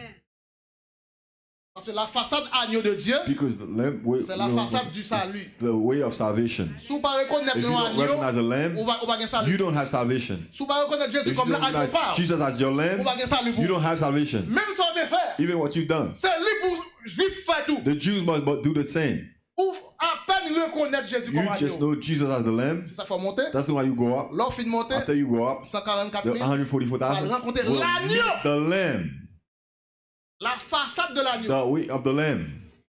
Parce que la façade agneau de Dieu, Because the lamb way, c'est la façade du salut. the way of salvation. Si vous ne reconnaissez If you pas don't l'agneau, recognize the lamb, on va gagner you salut. don't have salvation. Si vous ne reconnaissez Jésus If you comme don't l'agneau recognize part, Jesus as your on va lamb, gagner salut. you don't have salvation. Même si on est fait, Even what you've done. c'est lui pour juif faire tout. The Jews must but do the same. Ou à peine reconnaître Jésus You comme just agneau. know Jesus as the lamb. C'est ça qu'il faut monter. That's why you go up. L'offre fin de monter, After you go up, 144 the 000. 144,000 va rencontrer will l'agneau. meet the lamb. La façade de l'agneau. The way of the lamb.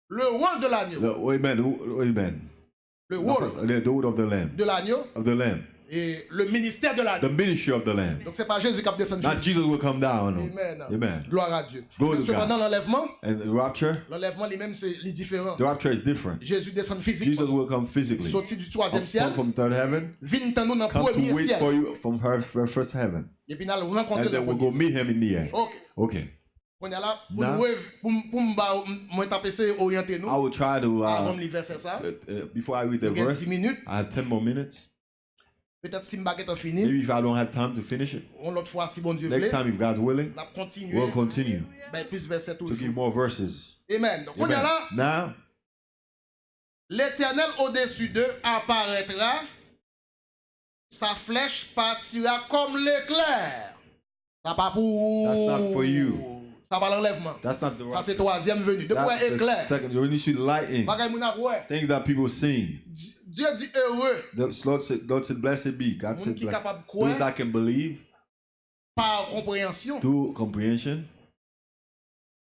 Le rôle de l'agneau. Amen. Le rôle The role of the lamb. de l'agneau Of the lamb. et le ministère de The l'agneau. ministry of the lamb. Donc c'est pas Jésus qui a descendu. Not Jesus will come down. No. Amen. Amen. Gloire à Dieu. Glory Mais to cependant, l'enlèvement, And the rapture, lui-même, c'est différent. the rapture is different. Jésus descend Jesus physiquement. will come physically. Sorti du troisième Come ciel. from third heaven. Vient dans nous dans le Come to premier wait for ciel. you from her first heaven. Et puis, nous allons rencontrer And le then we'll premier go ciel. meet him in the air. Ok. Okay. On est là Now- pour moi taper c'est orienter I nous. will try to, Avant de verser ça. before I read the Il y a verse, 10 minutes. I have 10 more minutes. Peut-être si ma baguette est finie. Maybe if I don't have time to finish it, On l'autre fois si bon Dieu next veut. time, if God's willing, On a continué. we'll continue Ben, plus verset to toujours. give more verses. Amen. Donc on est Amen. là. Now, L'Éternel au-dessus d'eux apparaîtra. Sa flèche partira comme l'éclair. Ça pas pour. That's not for you. Ça pas l'enlèvement. that's not the Ça c'est rapture. troisième venu. De quoi That's the éclair. second. When you see lightning, Bagay moun ap wè. things that people sing. Dieu dit heureux The Lord said, blessed be. God moun said, qui blessed. capable Those croire that can believe par compréhension through comprehension,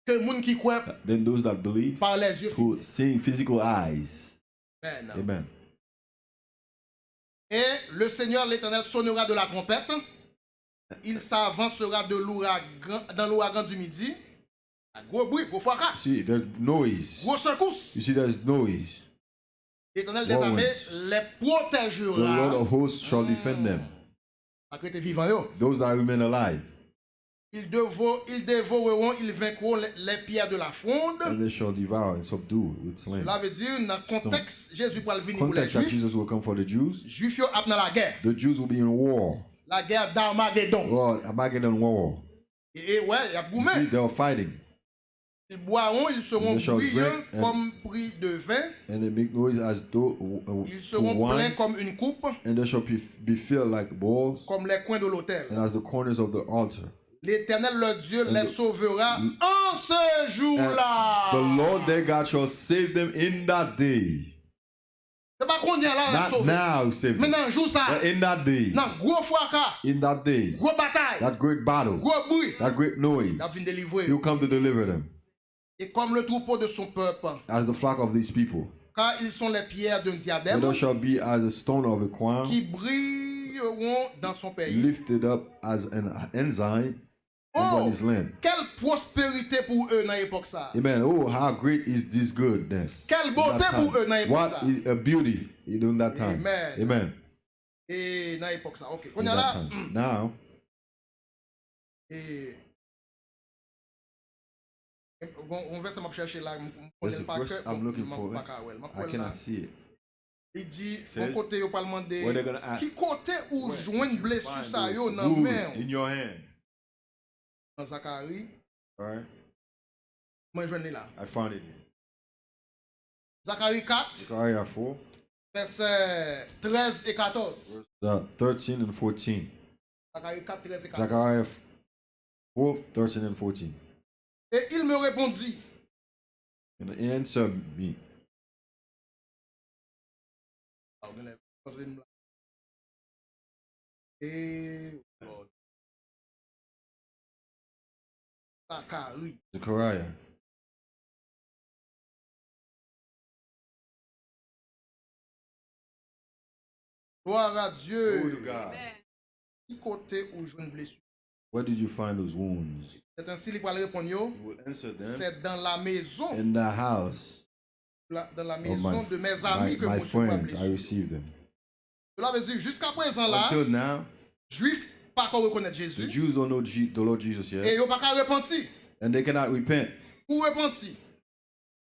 que moun qui croit then those that believe par les yeux through physiques. seeing physical eyes. Amen. Amen. Et le Seigneur l'Éternel sonnera de la trompette. Il s'avancera dans l'ouragan du midi. Un gros bruit, gros fracas, See, there's noise. gros secousse. You see, there's noise. L'Éternel des War armées winds. les The Lord protégera. of hosts shall defend them. Après t'es vivant, yo. Those that remain alive, Ils dévoreront, ils vaincront les pierres de la fronde. and they shall devour and subdue with slain. Cela veut dire, dans le contexte, Jésus va venir pour les Context that Juifs. Jesus will come for the Jews. Juifs yo ap dans la guerre. The Jews will be in war. La guerre d'Armageddon. Well, Armageddon war. Et ouais, il y a See, gourmet. they are fighting, Ils boiront, ils seront They shall bruyants drink and- comme pris de vin. and they make noise as though Ils to seront pleins wine, comme une coupe, and they shall be filled like bowls, comme les coins de l'autel. and as the corners of the altar. L'Éternel, leur Dieu, And les the- sauvera en ce jour-là. The Lord their God shall save them in that day. C'est pas qu'on y a là, Not sauvé. now, save Mais them. dans le jour ça, But in that day, dans gros fracas, in that day, gros bataille, that great battle, gros bruit, that great noise, il a venu délivrer. He'll come to deliver them Et comme le troupeau de son peuple, as the flock of these people. car ils sont les pierres d'un And diadème they shall be as a stone of a crown, qui brilleront dans son pays. lifted up as an ensign Oh, upon his land. quelle prospérité pour eux dans l'époque ça. Amen. Oh, how great is this goodness. Quelle in beauté that time. pour eux dans l'époque What ça. is a beauty in that time. Amen. Amen. Et dans l'époque ça. Ok. On In est that là. time. Now, Et on va chercher là. There's a verse I'm looking for. I cannot see it. Il dit, Says, mon côté, yo pas Where demander, they're going to ask, qui côté ou where joint did you blessure find ça those yo nan wounds main? in your hand? Dans Zacharie, All right, moi je là. I found it. Zacharie 4, Zechariah 4, versets 13 et 14. 13 and 14. Zacharie 4, 13 et 14. Zechariah 4, 13 and 14. Et il me répondit, And he answered me. et Zacharie. Zechariah. Gloire à Glory to Dieu. God. Qui côté ou joint blessure? Where did you find those wounds? C'est ainsi qu'il va répondre, yo. You will answer them C'est dans la maison, in the house dans la of maison de mes amis que my mon Dieu va friends. I blesser. received them. Cela veut dire jusqu'à présent là, Until now, Juifs pas encore reconnaître the Jésus Jews don't know the Lord Jesus et yet, ils n'ont pas qu'à repentir. and they cannot repent. Pour repentir,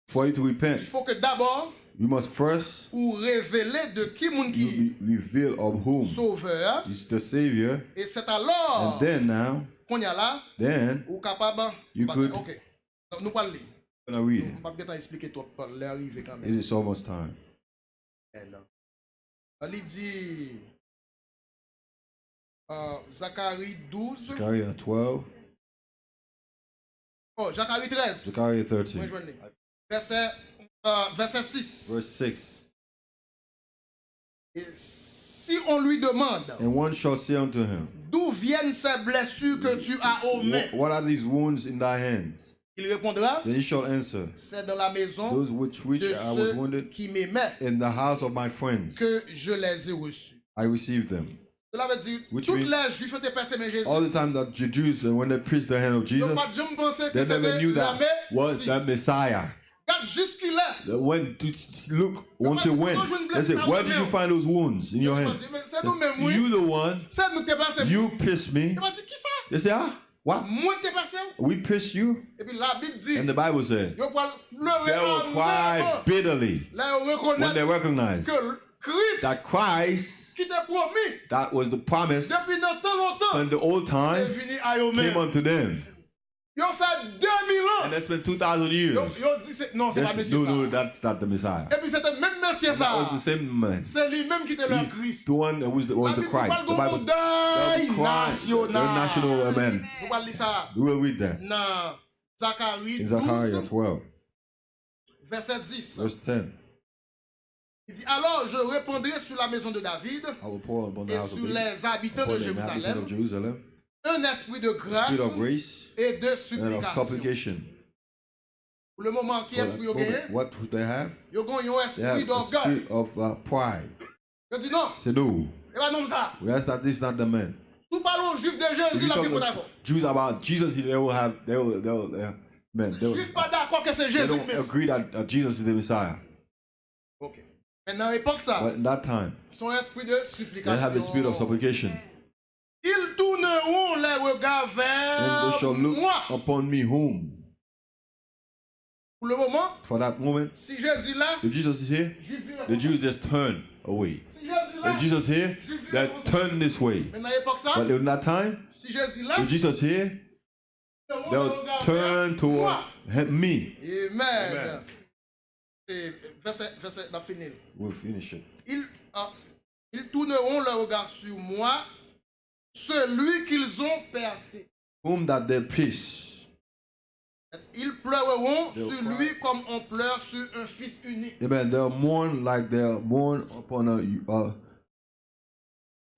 For you to il repent, faut que d'abord you must first ou révéler de qui moun qui reveal of whom sauveur is the Savior, et c'est alors and then now, qu'on y a là then ou capable You could- OK. Donc, nous parlons. I'm gonna read On it. va peut-être expliquer tout l'arrivée quand It même. is almost time. Il dit Zacharie 12. Zechariah 12, Oh, Zacharie 13. Zechariah Moi, 13, je vois le nez. Verset 6. verse 6. Et si on lui demande And one shall say unto him, d'où viennent ces blessures que tu as aux mains, What are these wounds in thy hands? il répondra, Then he shall answer, c'est dans la maison Those which de I was ceux wounded qui m'aimaient in the house of my friends, que je les ai reçus. I received them. Cela veut dire, Which toutes means- les Juifs ont persécutés Jésus. All the time that the Jews, when they preached the hand of Ils n'ont Jesus, pas jamais pensé que they never c'était knew la that was the Messiah. Regarde jusqu'il When to look, want to win. They said, Where did you find those wounds in your hand? C'est nous-mêmes, oui. You the one, C'est nous qui passé. you pissed me. Il va dire, qui ça? They say, what? Moi qui passé. We pissed you? Et puis la Bible dit, And the Bible said, ils vont pleurer they will cry bitterly là, ils when they reconnaissent recognize que Christ that Christ, qui t'a promis that was the promise depuis longtemps, in the old est time, venu à eux came mêmes. unto them. Ils ont fait 2000 ans. And that's been 2,000 years. Ils ont dit, non, c'est pas That's- Messie no, ça. that's not the Messiah. Et puis c'était même Messie That ça. was the same man. C'est lui-même qui était le He's Christ. the one that was the La Bible dit, Christ. pas The Bible le deuil Christ, the national national. amen. Vous parlez ça We will read that dans Zacharie in Zechariah 12, 12, verset 10. verse 10. Il dit, alors je répandrai sur la maison de David I will pour upon the et house of sur David, les habitants upon de the inhabitants of Jérusalem Jerusalem, un esprit de grâce spirit of grace et de and of supplication. supplication. Pour le moment, qui esprit For yo that gagné? moment, what do they have? Yo gagné un They have esprit a d'orgueil. spirit of pride. Yo dit non, Say no, et pas non ça. this is not the man. Tout parlons juif de If Jésus, you la talk Bible to d'accord. Juies about Jesus, they will have, man, Juif pas d'accord que c'est they Jésus don't Christ. agree that Jesus is the Messiah. Ok. Maintenant, à l'époque ça, But in that time, son esprit de they have the spirit of supplication. supplication. Ils tourneront les regards And they shall vers look moi. upon me whom? Pour le moment, For that moment, si Jésus là, if Jesus is here, Juif vient. the Jews just turn away. Si Jésus là, If Jesus here, they turn this way. maintenant à l'époque ça, But in that time, si Jésus là, if Jesus here, they'll turn toward me. Amen. Amen. Et verset la finir. We'll finish it. Ils tourneront leur regard sur moi, celui qu'ils ont percé. Whom that they pierce. Ils pleureront They'll sur cry. lui comme on pleure sur un fils unique. Amen. They'll mourn like they'll mourn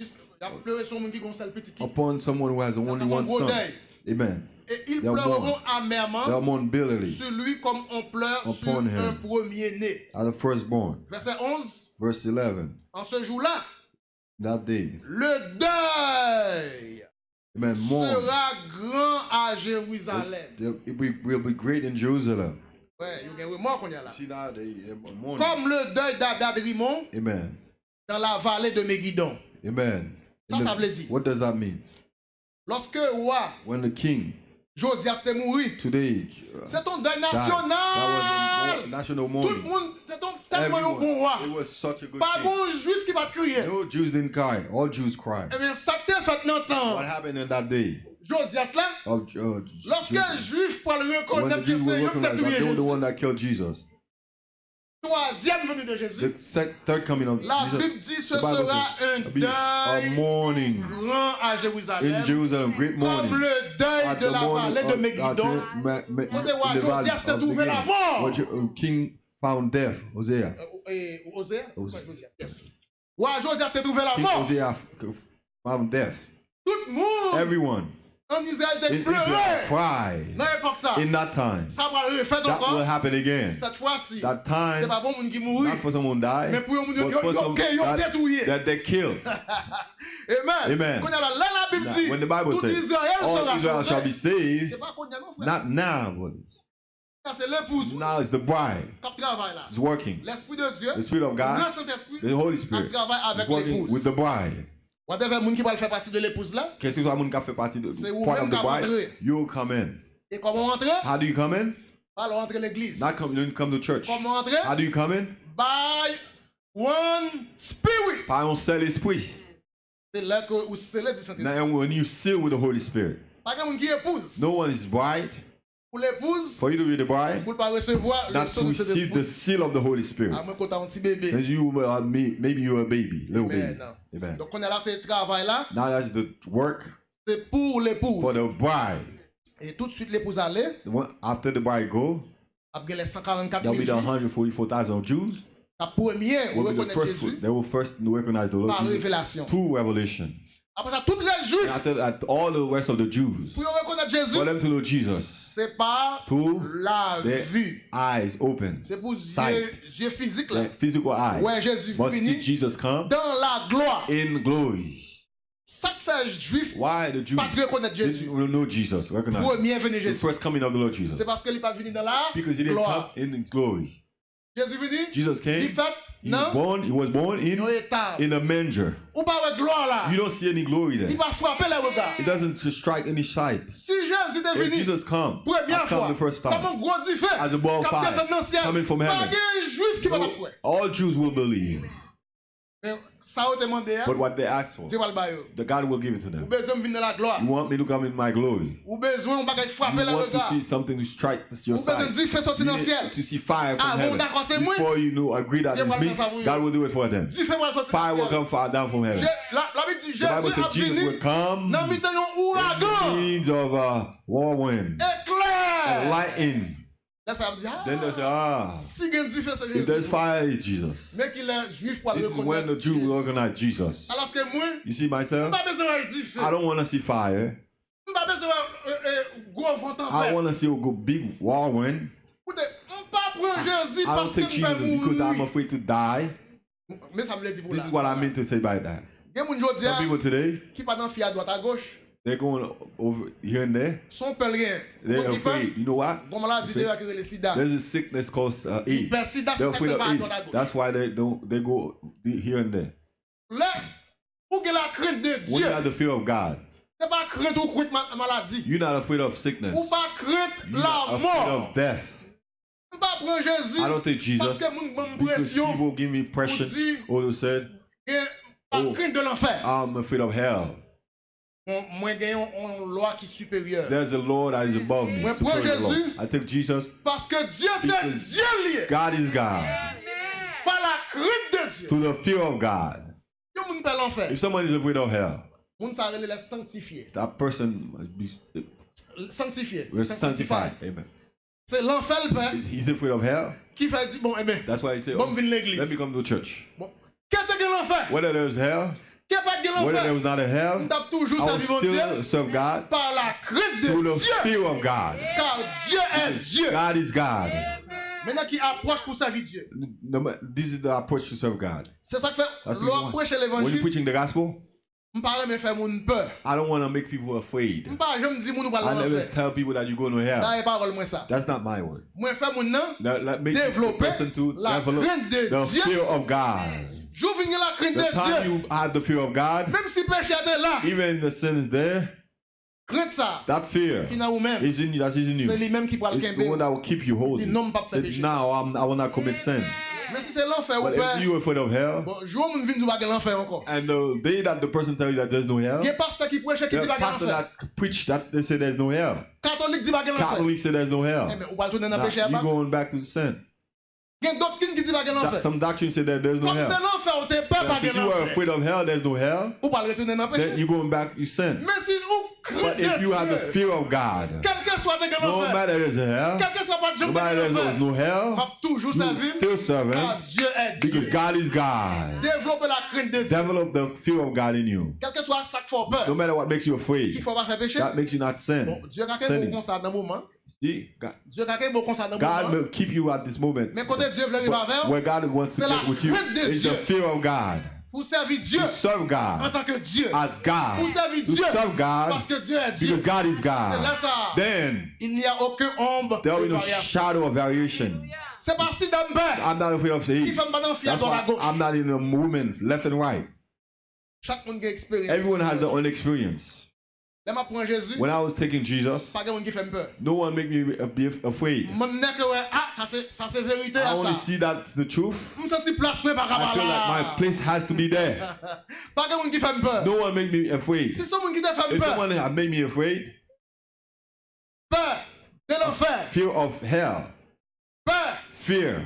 Il a pleuré sur mon qui a un seul petit. upon someone who has only Ça, one c'est un gros son. deuil. Amen. Et ils They'll pleureront mourn. They'll amèrement mourn bitterly sur lui comme on pleure sur Upon un him. premier-né. as the firstborn. Verset 11. Verse 11. En ce jour-là, That day. le deuil Amen. Mourn. sera grand à Jérusalem. It will be great in Jerusalem. Ouais, il y a un remords qu'on y a là. See now they mourn. Comme le deuil d'Adad-Rimon Amen. dans la vallée de Megiddo. Amen. Ça veut dire. What does that mean? Lorsque le roi When the king Josias était mort, today c'est ton deuil that was a national. national Tout le mourning. monde, c'est ton tellement un bon roi. It was such a good Pas king. bon juif qui va crier. No Jews didn't cry. All Jews cried. Eh bien, ça t'a fait dans le temps. What happened in that day? Josias là, lorsque un juif pour le when the reconnaître que Jews were c'est eux working qui ont like tué that, they were the Jésus. one that killed Jesus. Troisième venue de Jésus. The third coming of La Jesus. Bible dit ce The Bible sera says, un "There'll be a deuil mourning grand à in Jérusalem. Jerusalem, great Comme mourning. le deuil At de the la morning vallée de of- Megiddo. in the Josias valley s'est of trouvé la Megiddo, mort. where King found death, Hosea. Osée? Osée. Yes. Ouais, Josias s'est trouvé la King mort. Hosea found death. Tout le monde Everyone en Israël in était Israel pleuré. cried Dans l'époque ça. in that time. Ça va le refaire That will encore. happen again. Cette fois-ci, That c'est time, pas bon monde qui mourit. not for someone die, Mais pour un monde but for some qui ont détruit. that they killed. Amen. Amen. Quand là, la Bible Now, dit, when the Bible tout says, Israël all sera Israel shall be sauvé. saved, C'est pas qu'on y a non, frère. not now, brothers. Ça, c'est l'épouse Now it's the bride. qui travaille là. It's working. L'Esprit de Dieu, The Spirit of le God, Saint-Esprit, the Holy qui Spirit, travaille is avec working with l'épouse. the bride. Whatever monde qui va faire partie de l'épouse là, Qu'est-ce que soit mon qui fait partie de C'est part vous-même of the qui bride? rentrez. You'll come in. et comment entrer? How do you come in? Pas rentrer l'église. Not come, you don't come to church. Comment entrer? How do you come in? By one spirit. Par un seul esprit. C'est là que vous scellez du Saint-Esprit. Now when you seal with the Holy Spirit, Pas quelqu'un qui épouse. no one is bride. Pour l'épouse, For you to be the bride, pour ne pas recevoir not le to son de receive the Saint-Esprit. seal of the Holy Spirit. À moins qu'on t'a un petit bébé. Then you maybe you're a baby, little Amen. baby. Amen. Donc on est là, c'est travail là, Now that's the work c'est pour l'épouse. for the bride. Et tout de suite l'épouse allait, After the bride go, après les 144 there'll be 000 the juifs. 144,000 Jews. La première, on Will be the reconnaît first, Jésus they will first recognize the Lord par Jesus révélation. through revelation. Après ça, tous les And juifs, after that, all the rest of the Jews, pour reconnaître Jésus, for them to know Jesus, c'est par to la their vue. eyes open, C'est pour sight, yeux physiques là. their physical eyes, Ouais, Jésus must see venu Jesus come dans la gloire. in glory. Ça qui fait juif, Why the Jews pas de reconnaître Jésus. will know Jesus, recognize Premier venu the Jésus. first coming of the Lord C'est Jesus? parce qu'il n'est pas venu dans la Because he didn't gloire. come in glory. Jésus venu, Jesus il came, fait, he non, was born il in, est étable. in a manger. Ou pas avec gloire là. You don't see any glory Il there. va frapper les regards. It doesn't strike any sight. Si Jésus est If venu, Jesus come, première come fois, the first comme time, un gros diffère, as a ball of comme fire, descend dans le ciel, coming from pas heaven. de juif qui va pas croire. all Jews will believe. Mais ça a demandé, But what they ask for, Dieu va le bailler. the God will give it to Ou them. besoin de venir dans la gloire. You want me to come in my glory? Ou besoin, on va You frapper les want to regards. see something to strike your Ou besoin sight? de dire, fais sortir You dans le ciel. need to see fire Ah, from bon, heaven. d'accord, c'est moi. Before you know, agree that Dieu it's va me, faire ça pour eux. God will do it for them. Dis, fais-moi sortir Fire dans will le ciel. come fire down from heaven. La Bible dit, The Bible Jésus a says Jesus will venu come dans le temps d'un ouragan. means of a whirlwind, and Éclair. lightning. Là, ça veut dire, Then they say, ah, si il y a une différence, c'est if there's Jésus. fire, it's Jesus. Mais qu'il est juif pour This is when the reconnaître Jew will Jésus. recognize Jesus. Alors que moi, You see on myself? n'a pas besoin de I différence. don't want to see fire. On n'a pas besoin de gros vent I tempête. want to see a big whirlwind. On ne peut pas prendre Jésus I don't parce que take nous Jesus because I'm mourir. afraid to die. Mais ça me l'a dit pour This là. is what I meant to say by that. Il y a des gens Some people today, qui pas dans à droite à gauche, they're going over here and there. sont pèlerins. They're afraid. You know what? Bon, maladie See? de le sida. There's a sickness called AIDS. Hypersida, They're c'est ça afraid qui of va à AIDS. droite à gauche. That's why they go here and there. Là, où que la crainte de When Dieu, you have the fear of God, c'est pas crainte ou crainte maladie. you're not afraid of sickness. Ou pas crainte You're la not afraid mort. of death. On pas prendre Jésus. I don't take Parce Jesus que mon bonne because pression, people give me pressure or they said, et pas Oh. crainte de l'enfer. I'm afraid of hell. Moi, j'ai une loi qui est supérieure. There's a Lord that is above me. Moi, prends superior law. Jésus. I take Jesus. Parce que Dieu, c'est Because Dieu lié. God is God. Par la crainte de Dieu. To the fear of God. Yo moun pe l'enfer. If someone is afraid of hell, Moun sa rele les sanctifié. that person must be Sanctifié. sanctified. Amen. C'est l'enfer le père He's afraid of hell. qui fait dire, bon, eh bien, That's why he said, bon, oh, vin l'église. let me come to church. Bon. Qu'est-ce que l'enfer? Whether there's hell, Qu'est-ce que whether there l'enfer? was not a On hell, tape toujours I sa will vie, mon Dieu, still serve God par la crainte de through the Dieu. fear of God. Car Dieu est Dieu. God is God. Maintenant, qui approche pour servir Dieu. This is the approach to serve God. C'est ça que fait, That's l'on prêche When you're l'évangile, preaching the gospel, on parle mais faire moun peur. I don't want to make people afraid. On parle, je me dis moun ou pas I never l'enfer. tell people that you're going to hell. Dans les paroles, moi ça. That's not my word. Moi faire moun nan, That makes the développer person to la develop crainte de the Dieu. fear of God. J'ouvre la crainte The de time Dieu. you have the fear of God, Même si péché était là, even the sin is there, crainte ça, that fear qui n'a ou même, is in you. That's in c'est you. lui-même qui parle It's the one that will keep you holy. dit non, pas faire Say, péché. now I will not commit sin. Mais si c'est l'enfer, But ou père, if you're afraid of hell, bon, jour où on vient du bagage l'enfer encore. and the day that the person tells you that there's no hell, Il y a pasteur qui prêche qui the dit bagage pastor l'enfer. that preach that they say there's no hell. Catholique dit bagage l'enfer. Catholic say there's no Eh hell. mais ou pas tourner dans Now, péché you're pas. going back to sin. Il y a doctrine qui dit bagage l'enfer. Some doctrine say that there's no Comme c'est hell. l'enfer, on t'es pas Now, bagage if you are l'enfer. afraid of hell, there's no hell. Ou pas retourner dans péché. Then you're going back, you sin. Mais si ou But if you have the fear of God, quel que soit bagage no l'enfer, matter there's a hell, quel que soit pas de no jambe matter there's l'enfer, no hell, va toujours you servir. still serve Ah, Him Dieu est Dieu. because God is God. Développer la crainte de Dieu. Develop the fear of God in you. Quel que soit ça qui fait peur, No matter what makes you il afraid, faut pas faire péché. that makes you not sin. Bon, Dieu a quelque Sinning. chose comme ça dans le moment. See, God, Dieu a quelque chose comme ça dans le God moment. will keep you at this moment. Mais côté Dieu veut arriver avec, Where God wants to c'est la get with you crainte de is Dieu. the fear of God. pour servir Dieu To serve en God tant que Dieu. as God. Pour servir To Dieu serve parce God que Dieu est Dieu. because God is C'est là God. ça. Then Il n'y a aucun ombre there de will be no variation. shadow of variation. C'est pas si d'ambert I'm not afraid of qui hate. fait maintenant fier That's à why gauche. I'm not in a movement left and right. Chaque monde a expérience. Everyone has their own experience. Là, je prends Jésus. When I was taking Jesus, Pas de monde qui fait peur. no one make me be afraid. Mon nez que ouais, ah, ça c'est vérité I à only ça. see that's the truth. Je me sens place pour pas I feel like my place has to be there. Pas de monde qui fait peur. No one make me afraid. Si son monde qui te fait If peur, someone had made me afraid, peur de l'enfer, fear of hell, peur fear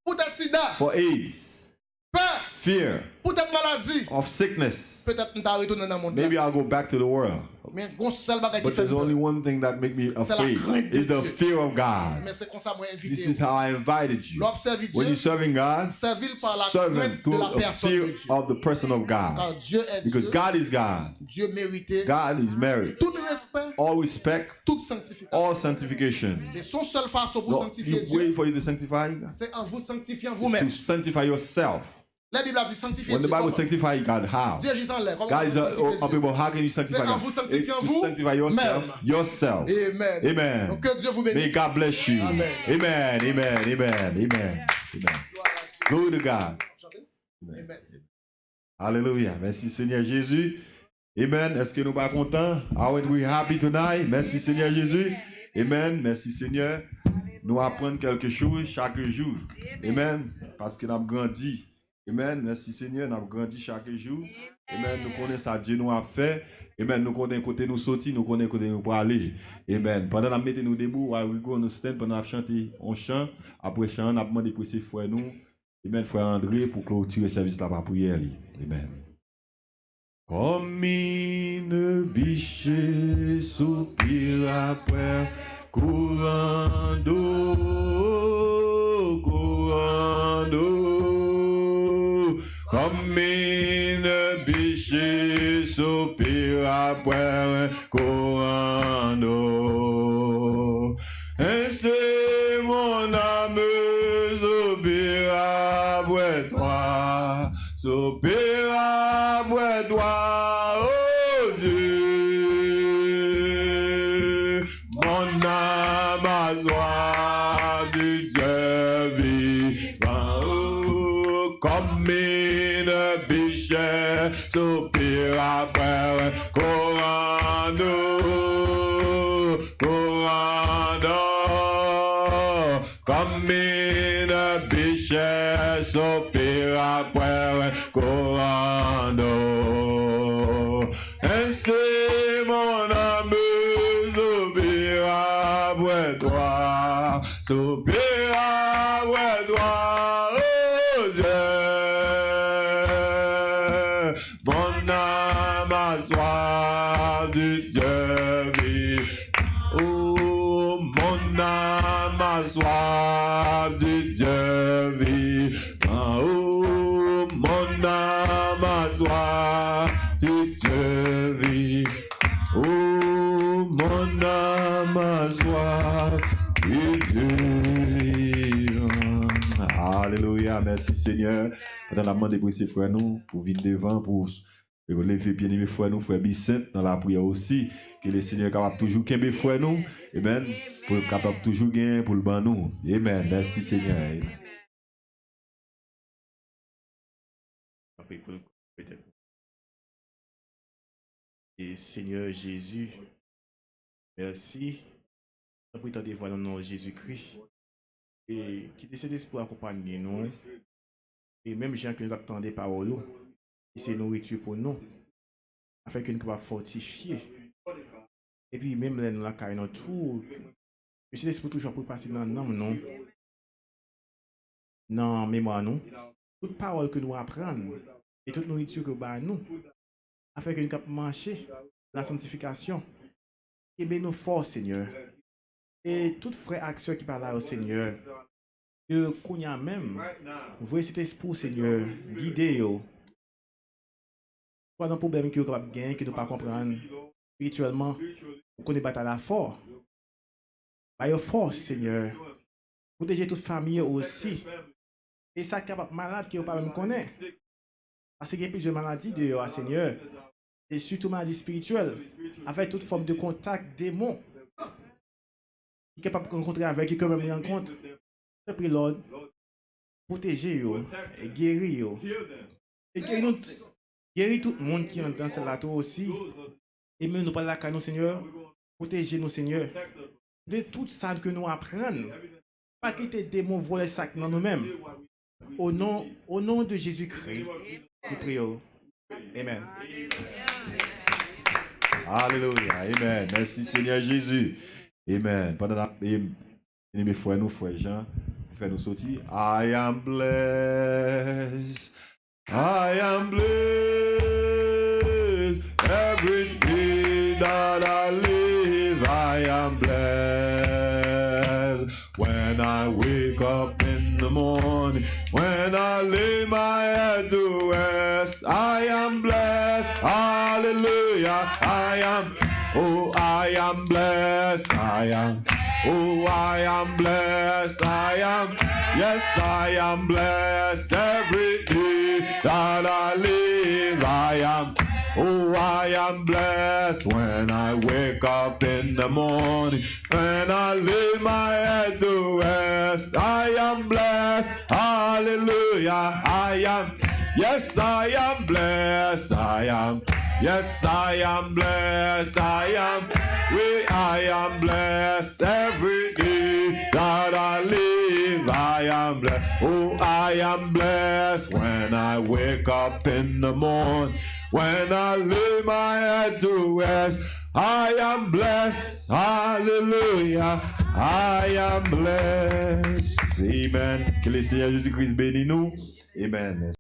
pour ta sida, for AIDS, peur fear pour ta maladie. of sickness, Peut-être que tu vas retourner dans le monde. maybe I'll go back to the world. Mais un seul bagage qui But fait there's peur. only one thing that make me C'est la afraid crainte de is the Dieu. fear of God. Mais c'est comme ça moi This invité. is how I invited you. L'observer When Dieu, you're serving God, servir par la serve Him crainte de through la a personne fear de Dieu. of the person of Car God. Dieu est Because Dieu. God is God. Dieu mérité God is married. tout respect, All respect, toute sanctification. all sanctification. Et son seule façon pour No, sanctifier you Dieu, wait for you to sanctify God. c'est en vous sanctifiant To vous-même. sanctify yourself. La Bible a dit sanctifier When the Dieu. Bible Comment? sanctify God, how? Dieu agit en l'air. Comment God is sanctifier up Dieu? people. How can you sanctify C'est en God? vous It's sanctifiant to vous sanctify yourself. même. Yourself. Amen. Amen. Donc que Dieu vous May bénisse. God bless you. Amen. Amen. Amen. Amen. Amen. Amen. Glory to God. Amen. Alléluia. Merci Seigneur Jésus. Amen. Est-ce que nous sommes contents? Are we happy tonight? Merci Seigneur Jésus. Amen. Merci Seigneur. Nous apprenons quelque chose chaque jour. Amen. Parce que nous avons grandi. Amen. Merci Seigneur. Nous avons grandi chaque jour. Amen. Nous connaissons ça Dieu nous a fait. Amen. Nous connaissons côté nous sortir. Nous connaissons côté nous pour aller. Amen. Pendant que nous mettons nous debout, while we go, nous stand, pendant que nous chantons, on chante. Après chant, nous avons demandé pour ces frères nous. Amen. Frère André pour clôturer le service là-bas prière. Amen. Comme une biche soupire après courant d'eau, courant d'eau. Comme une biche soupire après courant d'eau. Ainsi mon âme soupire après toi, soupire après toi, oh Dieu. Mon âme a soif du Dieu vivant, oh, comme une biche soupire après courant d'eau, courant d'eau, comme une biche soupire après courant d'eau. Ainsi mon âme soupire après toi, soupire après toi, oh Dieu. Mon âme a soif du Dieu vivant. Oh, mon âme a soif du Dieu vivant. Oh, mon âme a soif du Dieu vivant. Oh, mon âme a soif du Dieu vivant. Alléluia, merci Seigneur. Pendant la demande pour ces frères nous, pour venir devant, pour lever bien mes frères nous, frères Bicent, dans la prière aussi, que le Seigneur est capable toujours qu'aimer frères nous, amen, pour être capable toujours gagner pour le ban nous. Amen, merci Seigneur. Et Seigneur Jésus, merci. Nous prie de voir dans le nom de Jésus-Christ. Et qui décide pour accompagner nous Et même gens qui nous attendent des paroles, c'est nourriture pour nous, afin que nous puissions fortifier. Et puis même là, nous la carrière tout. Je suis l'esprit toujours pour passer dans le nom, non? Dans mémoire, nous. Toute parole que nous apprenons et toute nourriture que nous, afin que nous puissions marcher la sanctification. Et bien nous force, Seigneur. Et toute frère action qui parle là au Seigneur, que qu'on y a même, vous voyez cet esprit, Seigneur, guider yo. Pas un problème que vous capable gagner, que nous pas comprendre spirituellement, vous connaissez bataille à fort. Par your force, Seigneur. Protéger toute famille aussi. Et ça capable malade qui vous pas même connaît. Parce qu'il y a plusieurs maladies de yo, Seigneur. Et surtout maladies spirituelles, avec toute forme de contact démon. Qui est capable de rencontrer avec, qui quand même rencontre. Je prie l'ordre, protéger yo, et guérir yo. Et guérir tout le monde qui est dans cette lato aussi. Et même nous parler à nous, Seigneur. Protéger nous, Seigneur. De tout ça que nous apprenons. Pas quitter des démons voler sac dans nous-mêmes. Au nom de Jésus-Christ, nous prions. Amen. Alléluia. Amen. Merci Seigneur Jésus. Amen. Pendant la mes frères, nous, frères Jean, faire nous sortir. I am blessed. I am blessed. Every day that I live, I am blessed. When I wake up in the morning, when I lay my head to rest, I am blessed. Hallelujah. I am blessed. I am. Oh, I am blessed. I am. Yes, I am blessed. Every day that I live, I am. Oh, I am blessed when I wake up in the morning, when I lay my head to rest. I am blessed. Hallelujah. I am. Yes, I am blessed. I am. Yes, I am blessed. I am. I am blessed every day that I live. I am blessed. Oh, I am blessed when I wake up in the morning, when I lay my head to rest. I am blessed. Hallelujah. I am blessed. Amen. Que le Seigneur Jésus-Christ bénisse nous. Amen.